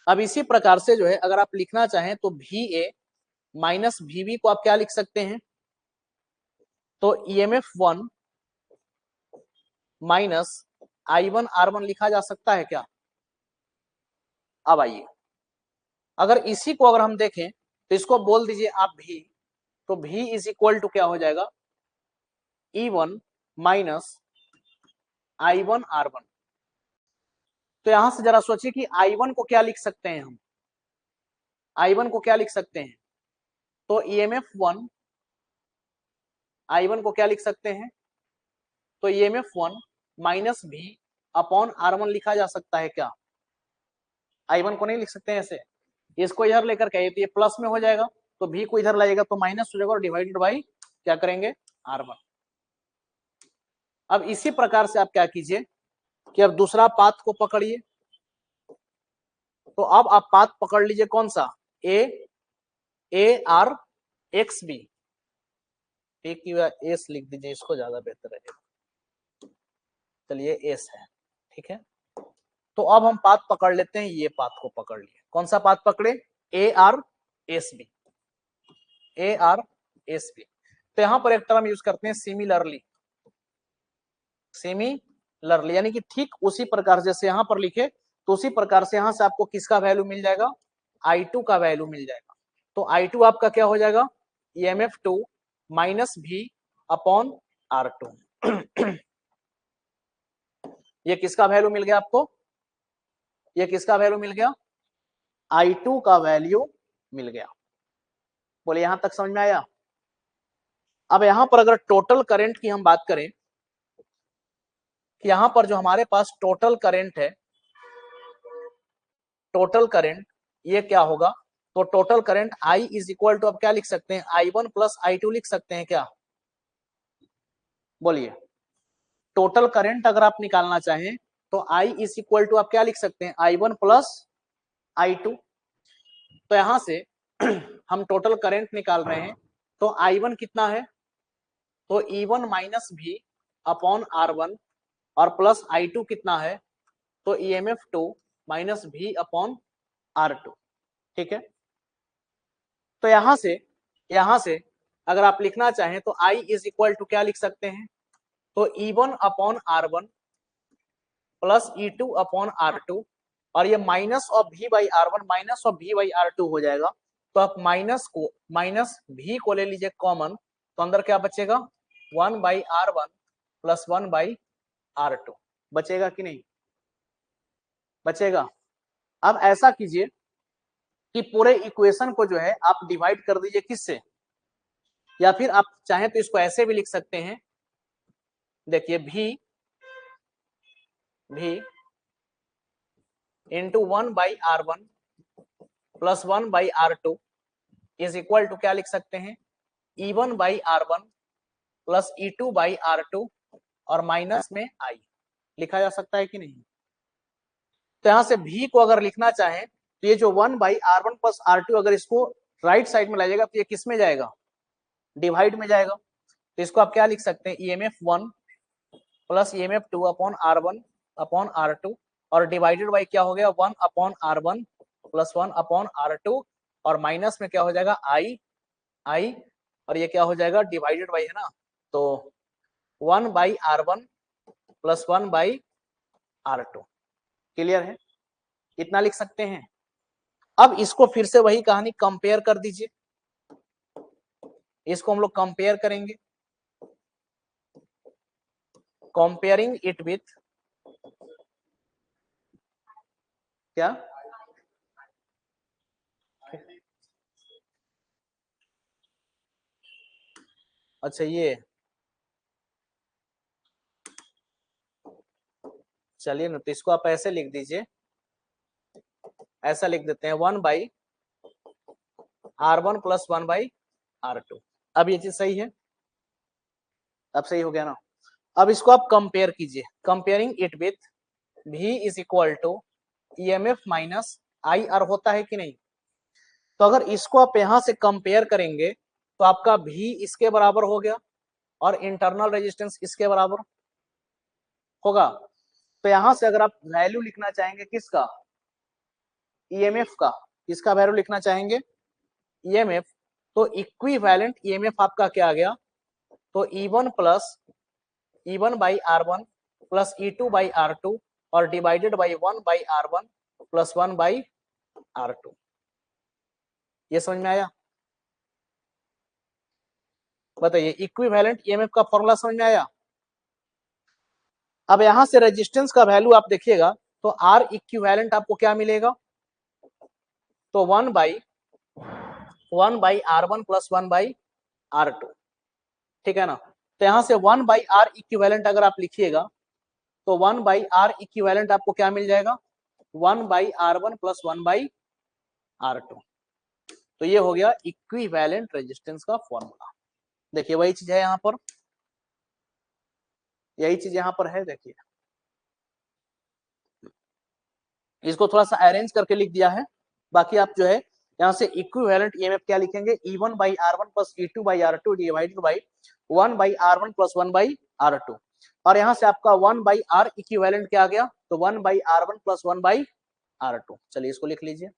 अब इसी प्रकार से जो है अगर आप लिखना चाहें तो VA माइनस VB को आप क्या लिख सकते हैं, तो EMF1 माइनस I1 R1 लिखा जा सकता है क्या। अब आइए अगर इसी को अगर हम देखें तो इसको बोल दीजिए आप V, तो V इज इक्वल टू क्या हो जाएगा, E1 माइनस I1 R1। तो यहां से जरा सोचिए कि I1 को क्या लिख सकते हैं हम, I1 को क्या लिख सकते हैं, तो EMF1 I1 को क्या लिख सकते हैं, तो EMF1 minus V upon R1 लिखा जा सकता है क्या, I1 को नहीं लिख सकते हैं ऐसे, इसको इधर लेकर के तो ये प्लस में हो जाएगा, तो V को इधर लाइएगा तो माइनस हो जाएगा और डिवाइडेड बाई क्या करेंगे, R1। अब इसी प्रकार से आप क्या कीजिए कि अब दूसरा पाथ को पकड़िए, तो अब आप पाथ पकड़ लीजिए कौन सा, AR XB, एक एस लिख दीजिए, इसको ज्यादा बेहतर रहेगा, चलिए एस है, ठीक है। तो अब हम पाथ पकड़ लेते हैं, ये पाथ को पकड़ लिए, कौन सा पाथ पकड़े, ARSB, ARSB। तो यहां पर एक टर्म यूज करते हैं सिमिलरली, सिमिलरली यानी कि ठीक उसी प्रकार जैसे यहां पर लिखे तो उसी प्रकार से यहां से आपको किसका वैल्यू मिल जाएगा, I2 का वैल्यू मिल जाएगा। तो I2 आपका क्या हो जाएगा, EMF2 minus V upon R2। ये किसका वैल्यू मिल गया आपको, ये किसका वैल्यू मिल गया, I2 का वैल्यू मिल गया। बोले यहां तक समझ में आया। अब यहां पर अगर टोटल करंट की हम बात करें, कि यहां पर जो हमारे पास टोटल करंट है, टोटल करंट ये क्या होगा, तो total current I is equal to, अब क्या लिख सकते हैं, I1 प्लस I2 लिख सकते हैं क्या, बोलिए। टोटल करंट अगर आप निकालना चाहें तो I इज इक्वल टू आप क्या लिख सकते हैं, I1 प्लस I2। तो यहां से हम टोटल करंट निकाल रहे हैं, तो I1 कितना है, तो E1 minus V upon R1, और प्लस I2 कितना है, तो EMF2 minus V upon R2, ठीक है। तो यहां से अगर आप लिखना चाहें तो I इज इक्वल टू क्या लिख सकते हैं, तो E1 upon R1 plus E2 upon R2, और ये minus of V by R1 minus of V by R2 हो जाएगा। तो आप माइनस V को ले लीजिए कॉमन, तो अंदर क्या बचेगा, 1 by R1 plus 1 by R2 बचेगा कि नहीं, बचेगा। अब ऐसा कीजिए कि पूरे इक्वेशन को जो है आप डिवाइड कर दीजिए किससे, या फिर आप चाहें तो इसको ऐसे भी लिख सकते हैं, देखिए V into 1 by R1 plus 1 by R2 is equal to क्या लिख सकते हैं, E1 by R1 plus E2 by R2 और माइनस में I लिखा जा सकता है कि नहीं। तो यहां से V को अगर लिखना चाहें तो ये जो 1 बाई R1 प्लस R2 अगर इसको राइट साइड में लाइएगा तो ये किस में जाएगा, डिवाइड में जाएगा। तो इसको आप क्या लिख सकते हैं, EMF1 plus EMF2 upon R1 upon R2, और डिवाइडेड बाई क्या हो गया, 1 upon R1 plus 1 upon R2, और माइनस में क्या हो जाएगा I, और ये क्या हो जाएगा, डिवाइडेड बाई है ना, तो 1 by R1 plus 1 by R2। Clear है, इतना लिख सकते हैं। अब इसको फिर से वही कहानी कंपेयर कर दीजिए, इसको हम लोग कंपेयर करेंगे, कंपेयरिंग इट विथ क्या, अच्छा ये, चलिए ना, तो इसको आप ऐसे लिख दीजिए, ऐसा लिख देते हैं 1/R1 + 1/R2। अब ये चीज सही है, अब सही हो गया ना। अब इसको आप कंपेयर कीजिए, comparing it with V is equal to EMF minus IR होता है कि नहीं। तो अगर इसको आप यहां से कंपेयर करेंगे तो आपका V इसके बराबर हो गया और इंटरनल रेजिस्टेंस इसके बराबर होगा। तो यहां से अगर आप वैल्यू लिखना चाहेंगे किसका, EMF का, किसका वैल्यू लिखना चाहेंगे, EMF, तो इक्विवेलेंट EMF आपका क्या आ गया, तो E1 plus E1/R1 plus E2/R2 और divided by 1/R1 plus 1/R2। ये समझ में आया, बताइए, इक्विवेलेंट EMF का फॉर्मूला समझ में आया। अब यहां से रेजिस्टेंस का वैल्यू आप देखिएगा, तो आर इक्विवेलेंट आपको क्या मिलेगा, तो 1/R1 प्लस 1/R2, ठीक है ना। तो यहां से 1/R इक्विवेलेंट अगर आप लिखिएगा तो 1/R इक्विवेलेंट आपको क्या मिल जाएगा, 1/R1 प्लस 1/R2। तो ये हो गया इक्विवेलेंट रेजिस्टेंस का फॉर्मूला। देखिए वही चीज है यहाँ पर, यही चीज यहाँ पर है, देखिए इसको थोड़ा सा अरेंज करके लिख दिया है। बाकी आप जो है यहाँ से इक्विवेलेंट EMF क्या लिखेंगे, E1/R1 plus E2/R2 divided by 1/R1 plus 1/R2, और यहाँ से आपका 1/R इक्विवेलेंट क्या आ गया, तो 1/R1 प्लस 1/R2। चलिए इसको लिख लीजिए।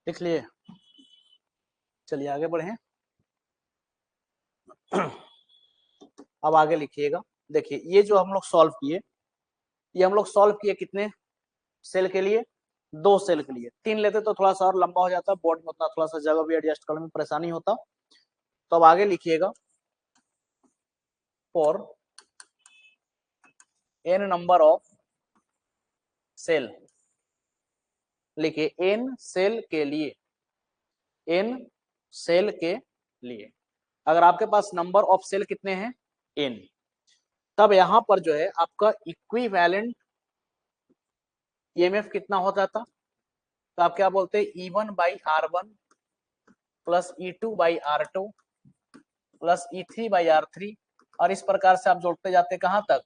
लिख लिए? चलिए आगे बढ़े। अब आगे लिखिएगा। देखिए ये जो हम लोग सॉल्व किए, ये हम लोग सॉल्व किए कितने सेल के लिए? 2 सेल के लिए। 3 लेते तो थोड़ा सा और लंबा हो जाता, बोर्ड में उतना थोड़ा सा जगह भी एडजस्ट करने में परेशानी होता। तो अब आगे लिखिएगा, for n number of cell, लिखिए n सेल के लिए, n सेल के लिए। अगर आपके पास नंबर ऑफ सेल कितने हैं? n, तब यहां पर जो है आपका इक्विवेलेंट ईएमएफ कितना हो जाता? तो आप क्या बोलते हैं? E1/R1 plus E2/R2 plus E3/R3, और इस प्रकार से आप जोड़ते जाते कहां तक?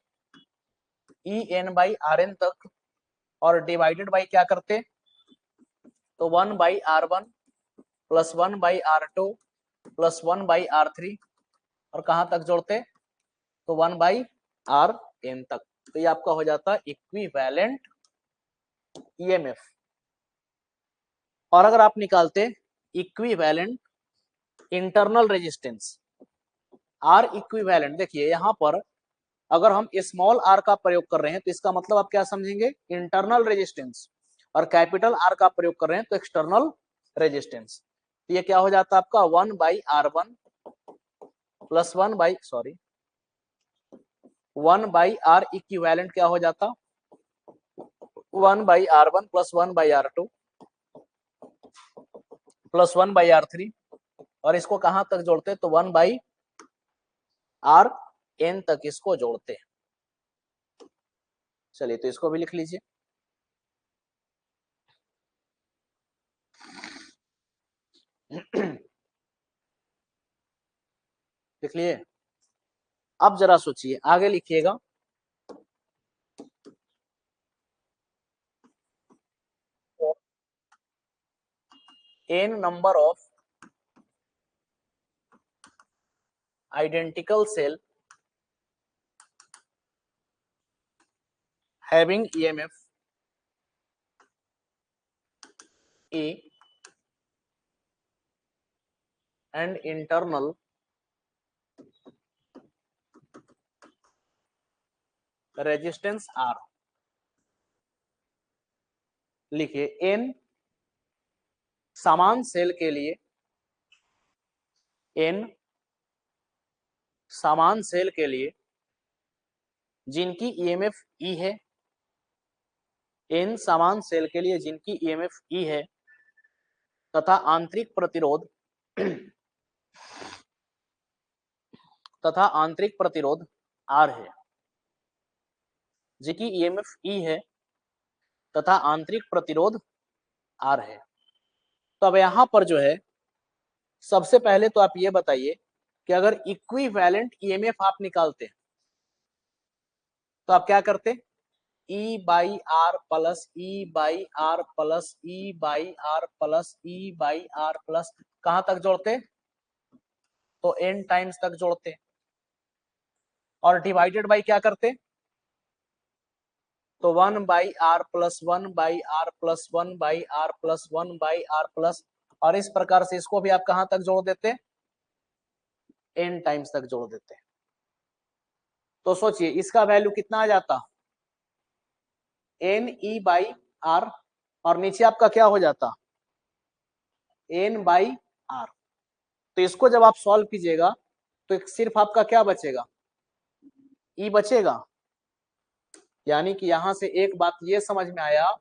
En/Rn तक, और डिवाइडेड बाई क्या करते? तो 1/R1 plus 1/R2 plus 1/R3, और कहां तक जोड़ते? तो 1/Rn तक। तो ये आपका हो जाता इक्विवेलेंट ईएमएफ। और अगर आप निकालते equivalent internal resistance, R equivalent, देखिए यहां पर अगर हम स्मॉल आर का प्रयोग कर रहे हैं तो इसका मतलब आप क्या समझेंगे? इंटरनल रेजिस्टेंस, और कैपिटल आर का प्रयोग कर रहे हैं तो एक्सटर्नल रेजिस्टेंस। तो ये क्या हो जाता है आपका? 1/R1 प्लस 1/R इक्विवेलेंट क्या हो जाता? 1/R1 plus 1/R2 plus 1/R3, और इसको कहां तक जोड़ते? तो 1/Rn तक इसको जोड़ते। चलिए तो इसको भी लिख लीजिए। लिख लिए? अब जरा सोचिए, आगे लिखिएगा, n number of identical cell having EMF A and internal resistance R। लिखिए n समान सेल के लिए, n समान सेल के लिए जिनकी EMF E है, n समान सेल के लिए जिनकी EMF E है, तथा आंतरिक प्रतिरोध तथा आंतरिक प्रतिरोध R है, जिनकी EMF E है तथा आंतरिक प्रतिरोध R है। तो अब यहां पर जो है सबसे पहले तो आप ये बताइए कि अगर इक्विवेलेंट ईएमएफ आप निकालते तो आप क्या करते? E/R plus E/R plus E/R plus E/R plus कहां तक जोड़ते? तो n टाइम्स तक जोड़ते, और डिवाइडेड बाई क्या करते? तो 1/R plus 1/R plus 1/R plus 1/R plus, और इस प्रकार से इसको भी आप कहां तक जोड़ देते? n टाइम्स तक जोड़ देते। तो सोचिए इसका वैल्यू कितना आ जाता? NE/R, और नीचे आपका क्या हो जाता? N/R। तो इसको जब आप सॉल्व कीजिएगा तो सिर्फ आपका क्या बचेगा? E बचेगा। यानी कि यहां से एक बात ये समझ में आया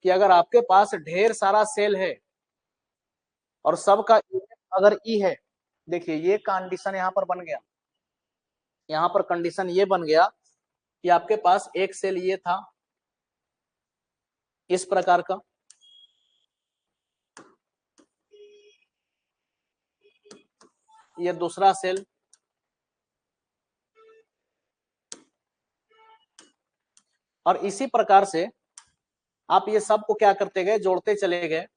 कि अगर आपके पास ढेर सारा सेल है और सबका अगर E है, देखिए ये कंडीशन यहां पर बन गया, यहां पर कंडीशन ये बन गया कि आपके पास एक सेल ये था इस प्रकार का, ये दूसरा सेल, और इसी प्रकार से आप ये सब को क्या करते गए? जोड़ते चले गए।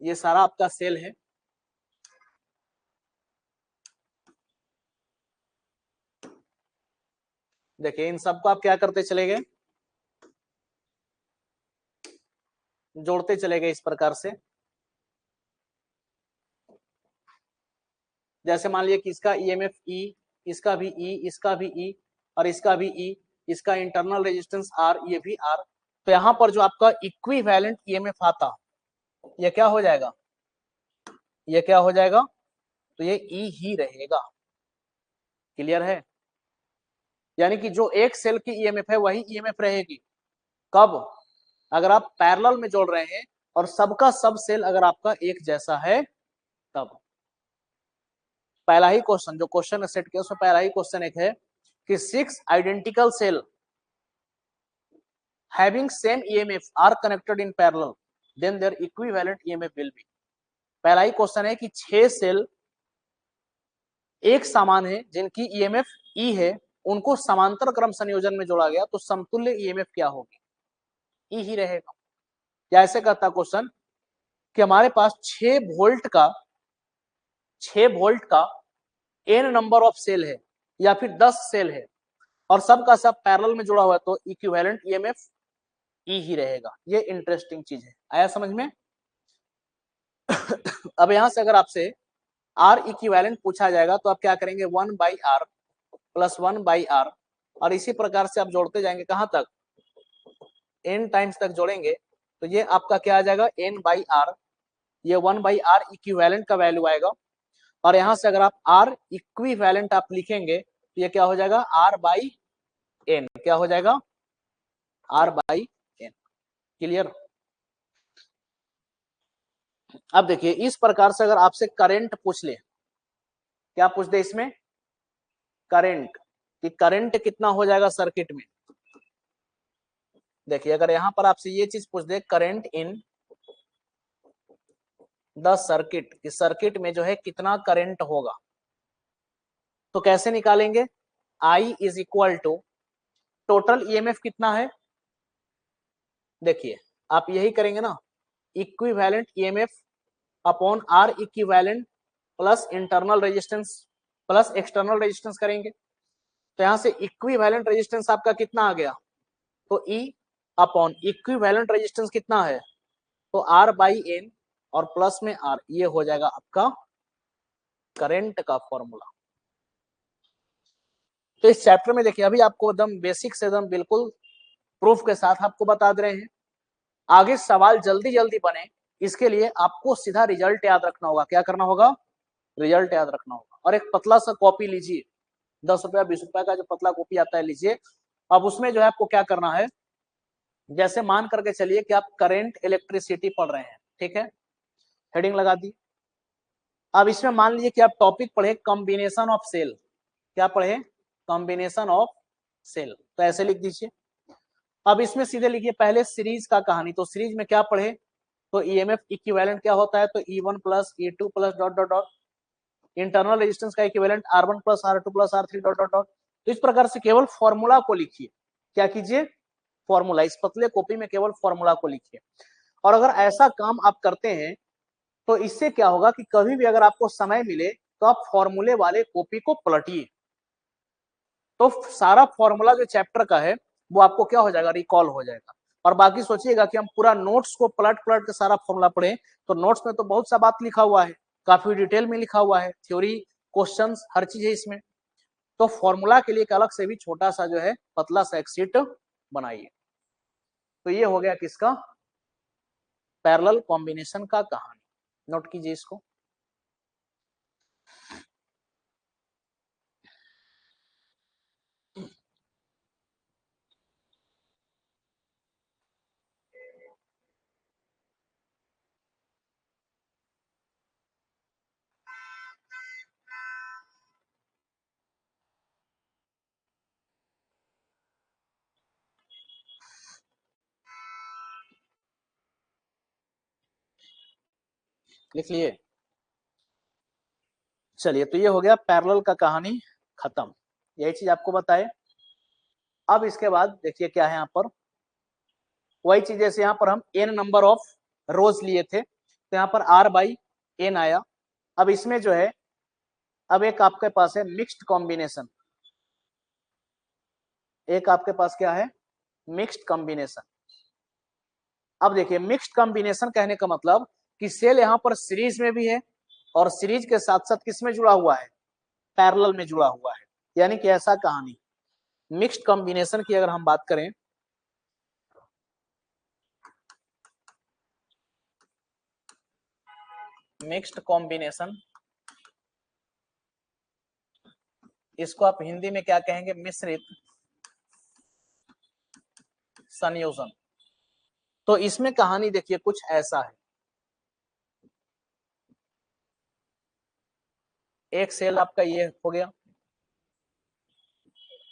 ये सारा आपका सेल है, देखिए इन सबको आप क्या करते चले गए? जोड़ते चले गए इस प्रकार से। जैसे मान लिया कि इसका ईएमएफ ई, इसका भी ई, इसका भी ई और इसका भी ई, इसका इंटरनल रेजिस्टेंस आर, ये भी आर। तो यहाँ पर जो आपका इक्विवेलेंट ईएमएफ आता, ये क्या हो जाएगा, ये क्या हो जाएगा, तो ये ई ही रहेगा। क्लियर है? यानी कि जो एक सेल की ईएमएफ है वही ईएमएफ रहेगी। कब? अगर आप पैरेलल में जोड़ रहे हैं और सबका सब सेल अगर आपका एक जैसा है तब। पहला ही क्वेश्चन, जो क्वेश्चन सेट किया उसमें पहला ही क्वेश्चन एक है कि 6 identical cell having same EMF are connected in parallel, then their equivalent EMF will be। पहला ही क्वेश्चन है कि 6 सेल एक समान है जिनकी ईएमएफ ई है, उनको समांतर क्रम संयोजन में जोड़ा गया तो समतुल्य ईएमएफ क्या होगी, ई ही रहेगा। या ऐसे कहता क्वेश्चन कि हमारे पास 6 वोल्ट का एन नंबर ऑफ सेल है या फिर 10 सेल है और सबका सब पैरेलल में जुड़ा हुआ है, तो इक्विवेलेंट ईएमएफ ई ही रहेगा। ये इंटरेस्टिंग चीज है। आया समझ में? अब यहां से अगर आपसे आर इक्विवेलेंट पूछा जाएगा तो आप क्या करेंगे, 1/r प्लस 1/r और इसी प्रकार से आप जोड़ते जाएंगे कहां तक, n टाइम्स तक जोड़ेंगे तो ये आपका क्या आ जाएगा, n/r। ये 1/r इक्विवेलेंट का वैल्यू आएगा और यहां से अगर आप r इक्विवेलेंट आप लिखेंगे तो ये क्या हो जाएगा, r/n। क्या हो जाएगा, r/n। क्लियर? अब देखिए इस प्रकार से अगर आपसे करंट पूछ ले, क्या पूछ दे इसमें, करंट, कि करंट कितना हो जाएगा सर्किट में। देखिए अगर यहां पर आपसे ये चीज पूछ दे, करंट इन द सर्किट, कि सर्किट में जो है कितना करंट होगा, तो कैसे निकालेंगे, I is equal to total EMF कितना है। देखिए आप यही करेंगे ना, equivalent EMF upon R equivalent plus internal resistance plus external resistance करेंगे। तो यहां से इक्विवेलेंट रेजिस्टेंस आपका कितना आ गया, तो ई अपॉन इक्विवेलेंट रेजिस्टेंस कितना है, तो R/n और प्लस में R, ये हो जाएगा आपका करंट का फॉर्मूला। तो इस चैप्टर में देखिए अभी आपको एकदम बेसिक से एकदम बिल्कुल प्रूफ के साथ आपको बता दे रहे हैं। आगे सवाल जल्दी जल्दी बने इसके लिए आपको सीधा रिजल्ट याद रखना होगा। क्या करना होगा, रिजल्ट याद रखना होगा। और एक पतला सा कॉपी लीजिए, 10 रुपया 20 रुपया का जो पतला कॉपी आता है लीजिए। अब उसमें जो है आपको क्या करना है, जैसे मान करके चलिए कि आप करंट इलेक्ट्रिसिटी पढ़ रहे हैं, ठीक है, हेडिंग लगा दी। अब इसमें मान लीजिए कि आप टॉपिक पढ़े कॉम्बिनेशन ऑफ सेल, क्या पढ़े, कॉम्बिनेशन ऑफ सेल, तो ऐसे लिख दीजिए। अब इसमें सीधे लिखिए पहले सीरीज का कहानी, तो सीरीज में क्या पढ़े, तो ईएमएफ इक्विवेलेंट क्या होता है, तो E1 plus E2 plus dot dot dot, internal resistance का equivalent R1 plus R2 plus R3 dot dot डॉट। तो इस प्रकार से केवल फॉर्मूला को लिखिए, क्या कीजिए, फॉर्मूला, इस पतले कॉपी में केवल फॉर्मूला को लिखिए। और अगर ऐसा काम आप करते हैं तो इससे क्या होगा कि कभी भी अगर आपको समय मिले तो आप फॉर्मूले वाले कॉपी को पलटिए, तो सारा फॉर्मूला जो चैप्टर का है वो आपको क्या हो जाएगा, रिकॉल हो जाएगा। और बाकी सोचिएगा कि हम पूरा नोट्स को पलट पलट के सारा फॉर्मूला पढ़े, तो नोट्स में तो बहुत सा बात लिखा हुआ है, काफी डिटेल में लिखा हुआ है, थ्योरी क्वेश्चंस हर चीज है इसमें। तो फॉर्मूला के लिए एक अलग से भी छोटा सा जो है पतला सा एक शीट बनाइए। तो ये हो गया किसका, पैरेलल कॉम्बिनेशन का कहानी। नोट कीजिए इसको। लिख लिए, चलिए तो ये हो गया पैरेलल का कहानी खत्म, यही चीज आपको बताए। अब इसके बाद देखिए क्या है यहाँ पर, वही चीज जैसे यहाँ पर हम n नंबर ऑफ रोज लिए थे तो यहाँ पर R/n आया। अब इसमें जो है, अब एक आपके पास है मिक्स्ड कॉम्बिनेशन, एक आपके पास क्या है, मिक्स्ड कॉम्बिनेशन। अब देखिए मिक्स्ड कॉम्बिनेशन कहने का मतलब कि सेल यहाँ पर सीरीज में भी है और सीरीज के साथ साथ किस में जुड़ा हुआ है, पैरेलल में जुड़ा हुआ है। यानी कि ऐसा कहानी मिक्स्ड कॉम्बिनेशन की अगर हम बात करें, मिक्स्ड कॉम्बिनेशन, इसको आप हिंदी में क्या कहेंगे, मिश्रित संयोजन। तो इसमें कहानी देखिए कुछ ऐसा है, एक सेल आपका ये हो गया,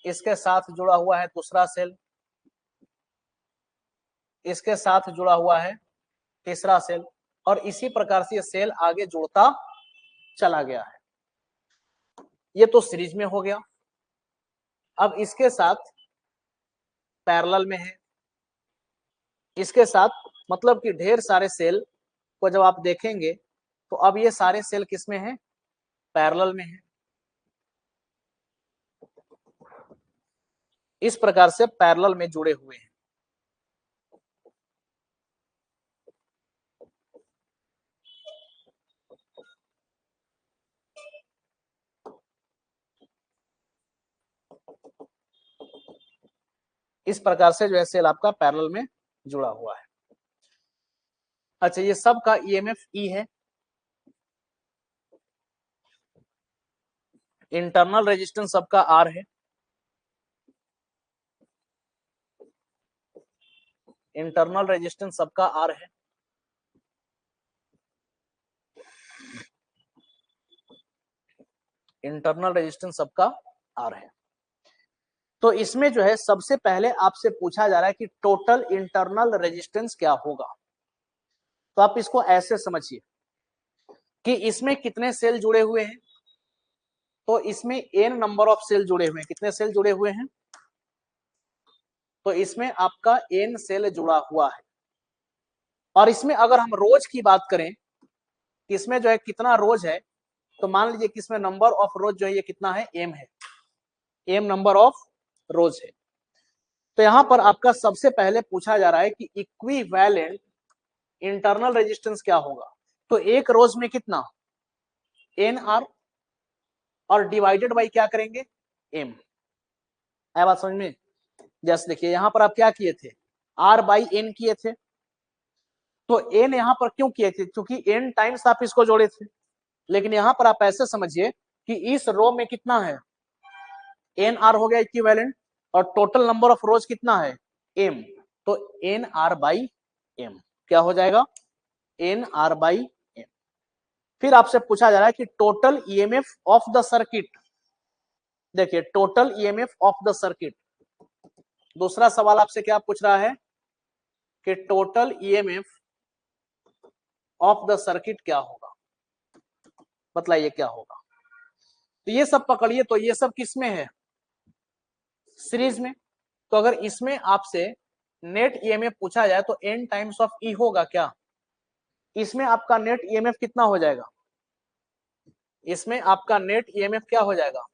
इसके साथ जुड़ा हुआ है दूसरा सेल, इसके साथ जुड़ा हुआ है तीसरा सेल, और इसी प्रकार से ये सेल आगे जुड़ता चला गया है। ये तो सीरीज में हो गया। अब इसके साथ पैरेलल में है, इसके साथ मतलब कि ढेर सारे सेल को जब आप देखेंगे तो अब ये सारे सेल किस में है, पैरेलल में है। इस प्रकार से पैरेलल में जुड़े हुए हैं। इस प्रकार से जो है सेल आपका पैरेलल में जुड़ा हुआ है। अच्छा, ये सब का ईएमएफ ई है, इंटरनल रेजिस्टेंस सबका आर है, इंटरनल रेजिस्टेंस सबका आर है, इंटरनल रेजिस्टेंस सबका आर है। तो इसमें जो है सबसे पहले आपसे पूछा जा रहा है कि टोटल इंटरनल रेजिस्टेंस क्या होगा। तो आप इसको ऐसे समझिए कि इसमें कितने सेल जुड़े हुए हैं, तो इसमें एन नंबर ऑफ सेल जुड़े हुए हैं। कितने सेल जुड़े हुए हैं, तो इसमें आपका एन सेल जुड़ा हुआ है। और इसमें अगर हम रोज की बात करें, इसमें जो है कितना रोज है, तो मान लीजिए कि इसमें नंबर ऑफ रोज जो है ये कितना है, एम है, एम नंबर ऑफ रोज है। तो यहां पर आपका सबसे पहले पूछा जा रहा है कि इक्विवेलेंट इंटरनल रेजिस्टेंस क्या होगा। तो एक रोज में कितना, एन आर, और डिवाइडेड बाई क्या करेंगे, एम। है बात समझ में। जैसे देखिए यहां पर आप क्या किए थे, आर बाई एन किए थे। तो एन यहां पर क्यों किए थे, क्योंकि एन टाइम्स आप इसको जोड़े थे। लेकिन यहां पर आप ऐसे समझिए कि इस रो में कितना है, एन आर हो गया इक्विवेलेंट, और टोटल नंबर ऑफ रोज कितना है, एम। तो एन आर बाई एम क्या हो जाएगा, एन आर बाई एम। फिर आपसे पूछा जा रहा है कि total EMF of the circuit. देखिए total EMF of the circuit, दूसरा सवाल आपसे क्या पूछ रहा है कि total EMF of the circuit क्या होगा, बतलाइए क्या होगा। तो ये सब पकड़िए, तो ये सब किसमें है, सीरीज में। तो अगर इसमें आपसे नेट ईएमएफ पूछा जाए तो एन टाइम्स ऑफ ई होगा क्या, इसमें आपका नेट ईएमएफ कितना हो जाएगा, इसमें आपका नेट ईएमएफ क्या हो जाएगा,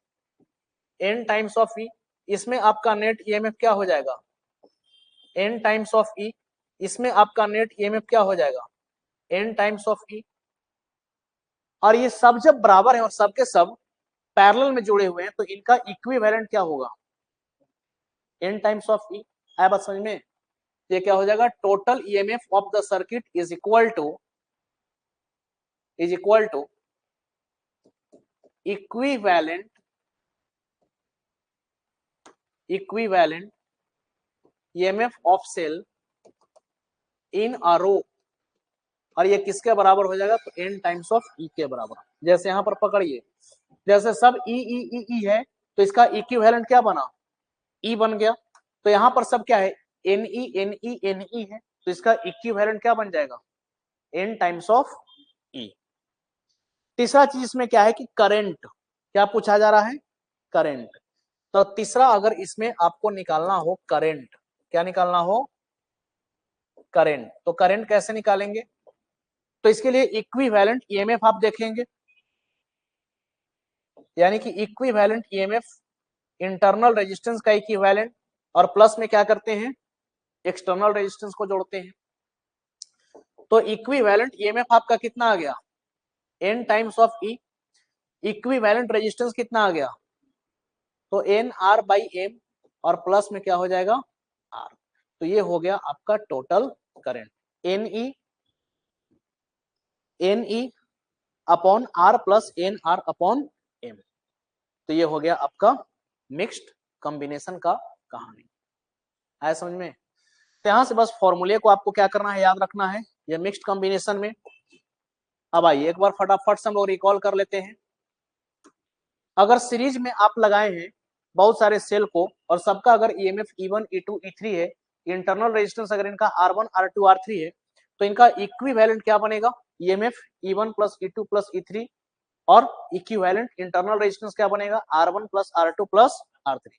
एन टाइम्स ऑफ ई। इसमें आपका नेट ईएमएफ क्या हो जाएगा, एन टाइम्स ऑफ ई। इसमें आपका नेट ईएमएफ क्या हो जाएगा, एन टाइम्स ऑफ ई। और ये सब जब बराबर है और सबके सब पैरेलल में जुड़े हुए हैं तो इनका इक्विवेलेंट क्या होगा, एन टाइम्स ऑफ ई। है बात समझ में। ये क्या हो जाएगा, total EMF of the circuit is equal to equivalent EMF of cell in a row. और ये किसके बराबर हो जाएगा, तो एन टाइम्स ऑफ ई के बराबर। जैसे यहां पर पकड़िए, जैसे सब ई ई ई ई है तो इसका इक्विवेलेंट क्या बना, ई बन गया। तो यहां पर सब क्या है, N E N E N E है, तो इसका इक्विवेलेंट क्या बन जाएगा, एन टाइम्स ऑफ ई। तीसरा चीज इसमें क्या है कि करंट, क्या पूछा जा रहा है, करंट। तो तीसरा अगर इसमें आपको निकालना हो करंट, क्या निकालना हो, करंट। तो करंट कैसे निकालेंगे, तो इसके लिए इक्विवेलेंट ईएमएफ आप देखेंगे, यानी कि इक्विवेलेंट ईएमएफ इंटरनल रेजिस्टेंस का इक्विवेलेंट, और प्लस में क्या करते हैं, एक्सटर्नल रेजिस्टेंस को जोड़ते हैं। तो इक्विवेलेंट ईएमएफ आपका कितना आ गया, n times of E. Equivalent resistance कितना आ गया, तो एन आर बाई एम, और प्लस में क्या हो जाएगा आर। तो ये हो गया आपका total current, N E upon R plus N R upon M. तो ये हो गया आपका मिक्स्ड कॉम्बिनेशन का कहानी। आया समझ में? तो यहां से बस फॉर्मूले को आपको क्या करना है, याद रखना है, ये मिक्स्ड कॉम्बिनेशन में। अब आइए एक बार फटाफट से हम लोग रिकॉल कर लेते हैं। अगर सीरीज में आप लगाए हैं बहुत सारे सेल को और सबका अगर ईएमएफ E1 E2 E3 है, इंटरनल रेजिस्टेंस अगर इनका R1 R2 R3 है, तो इनका इक्विवेलेंट क्या बनेगा, EMF E1 plus E2 plus E3, और इक्विवेलेंट इंटरनल रेजिस्टेंस क्या बनेगा, R1 plus R2 plus R3।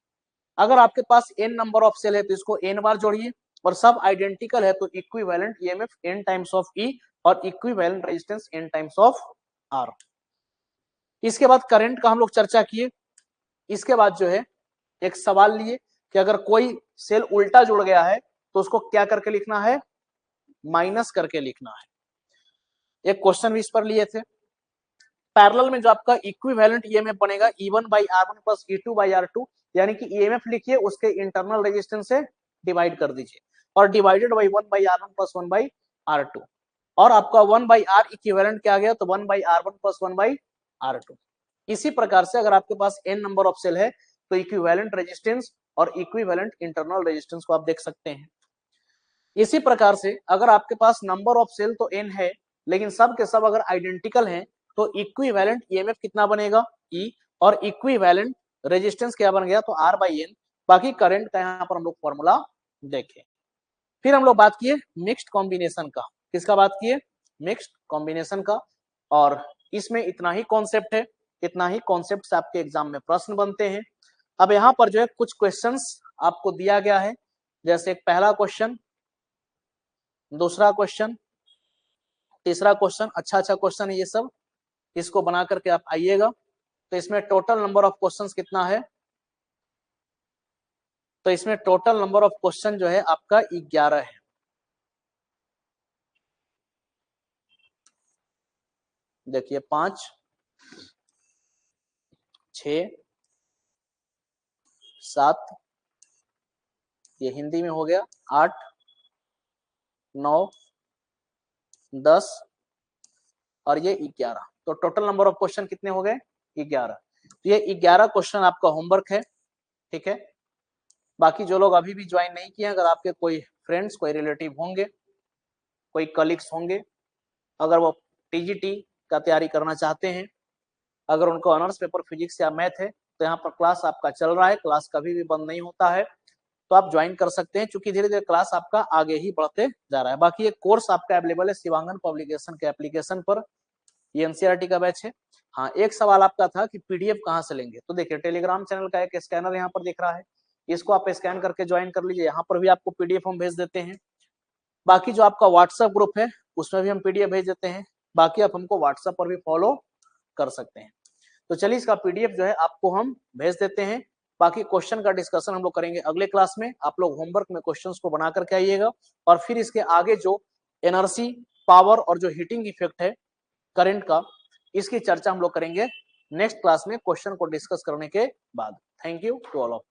अगर आपके पास n नंबर ऑफ सेल है तो इसको n बार जोड़िए, और सब आइडेंटिकल है तो equivalent EMF n times of E और equivalent resistance n times of R। इसके बाद करंट का हम लोग चर्चा किए। इसके बाद जो है एक सवाल लिए कि अगर कोई सेल उल्टा जुड़ गया है तो उसको क्या करके लिखना है, माइनस करके लिखना है। एक क्वेश्चन भी इस पर लिए थे। पैरेलल में जो आपका इक्विवेलेंट ईएमएफ बनेगा E1 by R1 plus E2 by R2, यानी कि ईएमएफ लिखिए उसके इंटरनल रेजिस्टेंस से डिवाइड कर दीजिए, और divided by 1 by R1 plus 1 by R2, और आपका 1 बाई R इक्विवेलेंट क्या आ गया, तो 1 by R1 plus 1 by R2। इसी प्रकार से अगर आपके पास n नंबर ऑफ सेल है तो इक्विवेलेंट रेजिस्टेंस और इक्विवेलेंट इंटरनल रेजिस्टेंस को आप देख सकते हैं। इसी प्रकार से अगर आपके पास नंबर ऑफ सेल तो n है, लेकिन सब के सब अगर आइडेंटिकल हैं तो इक्विवेलेंट ईएमएफ कितना बनेगा E, और इक्विवेलेंट रेजिस्टेंस क्या बन गया, तो R बाई N। बाकी करंट का यहाँ पर हम लोग फॉर्मूला देखें। फिर हम लोग बात किए मिक्स्ड कॉम्बिनेशन का। किसका बात किए, मिक्स्ड कॉम्बिनेशन का। और इसमें इतना ही कॉन्सेप्ट है, इतना ही कॉन्सेप्ट से आपके एग्जाम में प्रश्न बनते हैं। अब यहाँ पर जो है कुछ क्वेश्चंस आपको दिया गया है, जैसे एक पहला क्वेश्चन, दूसरा क्वेश्चन, तीसरा क्वेश्चन। अच्छा क्वेश्चन है ये सब, इसको बना करके आप आइएगा। तो इसमें टोटल नंबर ऑफ क्वेश्चंस कितना है, तो इसमें टोटल नंबर ऑफ क्वेश्चन जो है आपका 11 है। देखिए 5, 6, 7, ये हिंदी में हो गया, 8, 9, 10 और ये 11। तो टोटल नंबर ऑफ क्वेश्चन कितने हो गए, 11। तो ये 11 क्वेश्चन आपका होमवर्क है, ठीक है। बाकी जो लोग अभी भी ज्वाइन नहीं किए, अगर आपके कोई फ्रेंड्स, कोई रिलेटिव होंगे, कोई कलीग्स होंगे, अगर वो टीजीटी का तैयारी करना चाहते हैं, अगर उनको ऑनर्स पेपर फिजिक्स या मैथ है, तो यहाँ पर क्लास आपका चल रहा है, क्लास कभी भी बंद नहीं होता है, तो आप ज्वाइन कर सकते हैं, क्योंकि धीरे धीरे क्लास आपका आगे ही बढ़ते जा रहा है। बाकी ये कोर्स आपका अवेलेबल है शिवांगन पब्लिकेशन के एप्लीकेशन पर, ये एनसीईआरटी का बैच है। हाँ, एक सवाल आपका था कि पीडीएफ कहाँ से लेंगे, तो देखिए टेलीग्राम चैनल का एक स्कैनर यहाँ पर दिख रहा है, इसको आप स्कैन करके ज्वाइन कर लीजिए, यहाँ पर भी आपको पीडीएफ हम भेज देते हैं। बाकी जो आपका व्हाट्सएप ग्रुप है उसमें भी हम पीडीएफ भेज देते हैं। बाकी आप हमको व्हाट्सएप पर भी फॉलो कर सकते हैं। तो चलिए इसका पीडीएफ जो है आपको हम भेज देते हैं। बाकी क्वेश्चन का डिस्कशन हम लोग करेंगे अगले क्लास में। आप लोग होमवर्क में क्वेश्चंस को बना करके आइएगा, और फिर इसके आगे जो एनर्जी, पावर और जो हीटिंग इफेक्ट है करंट का, इसकी चर्चा हम लोग करेंगे नेक्स्ट क्लास में क्वेश्चन को डिस्कस करने के बाद। Thank you to all of.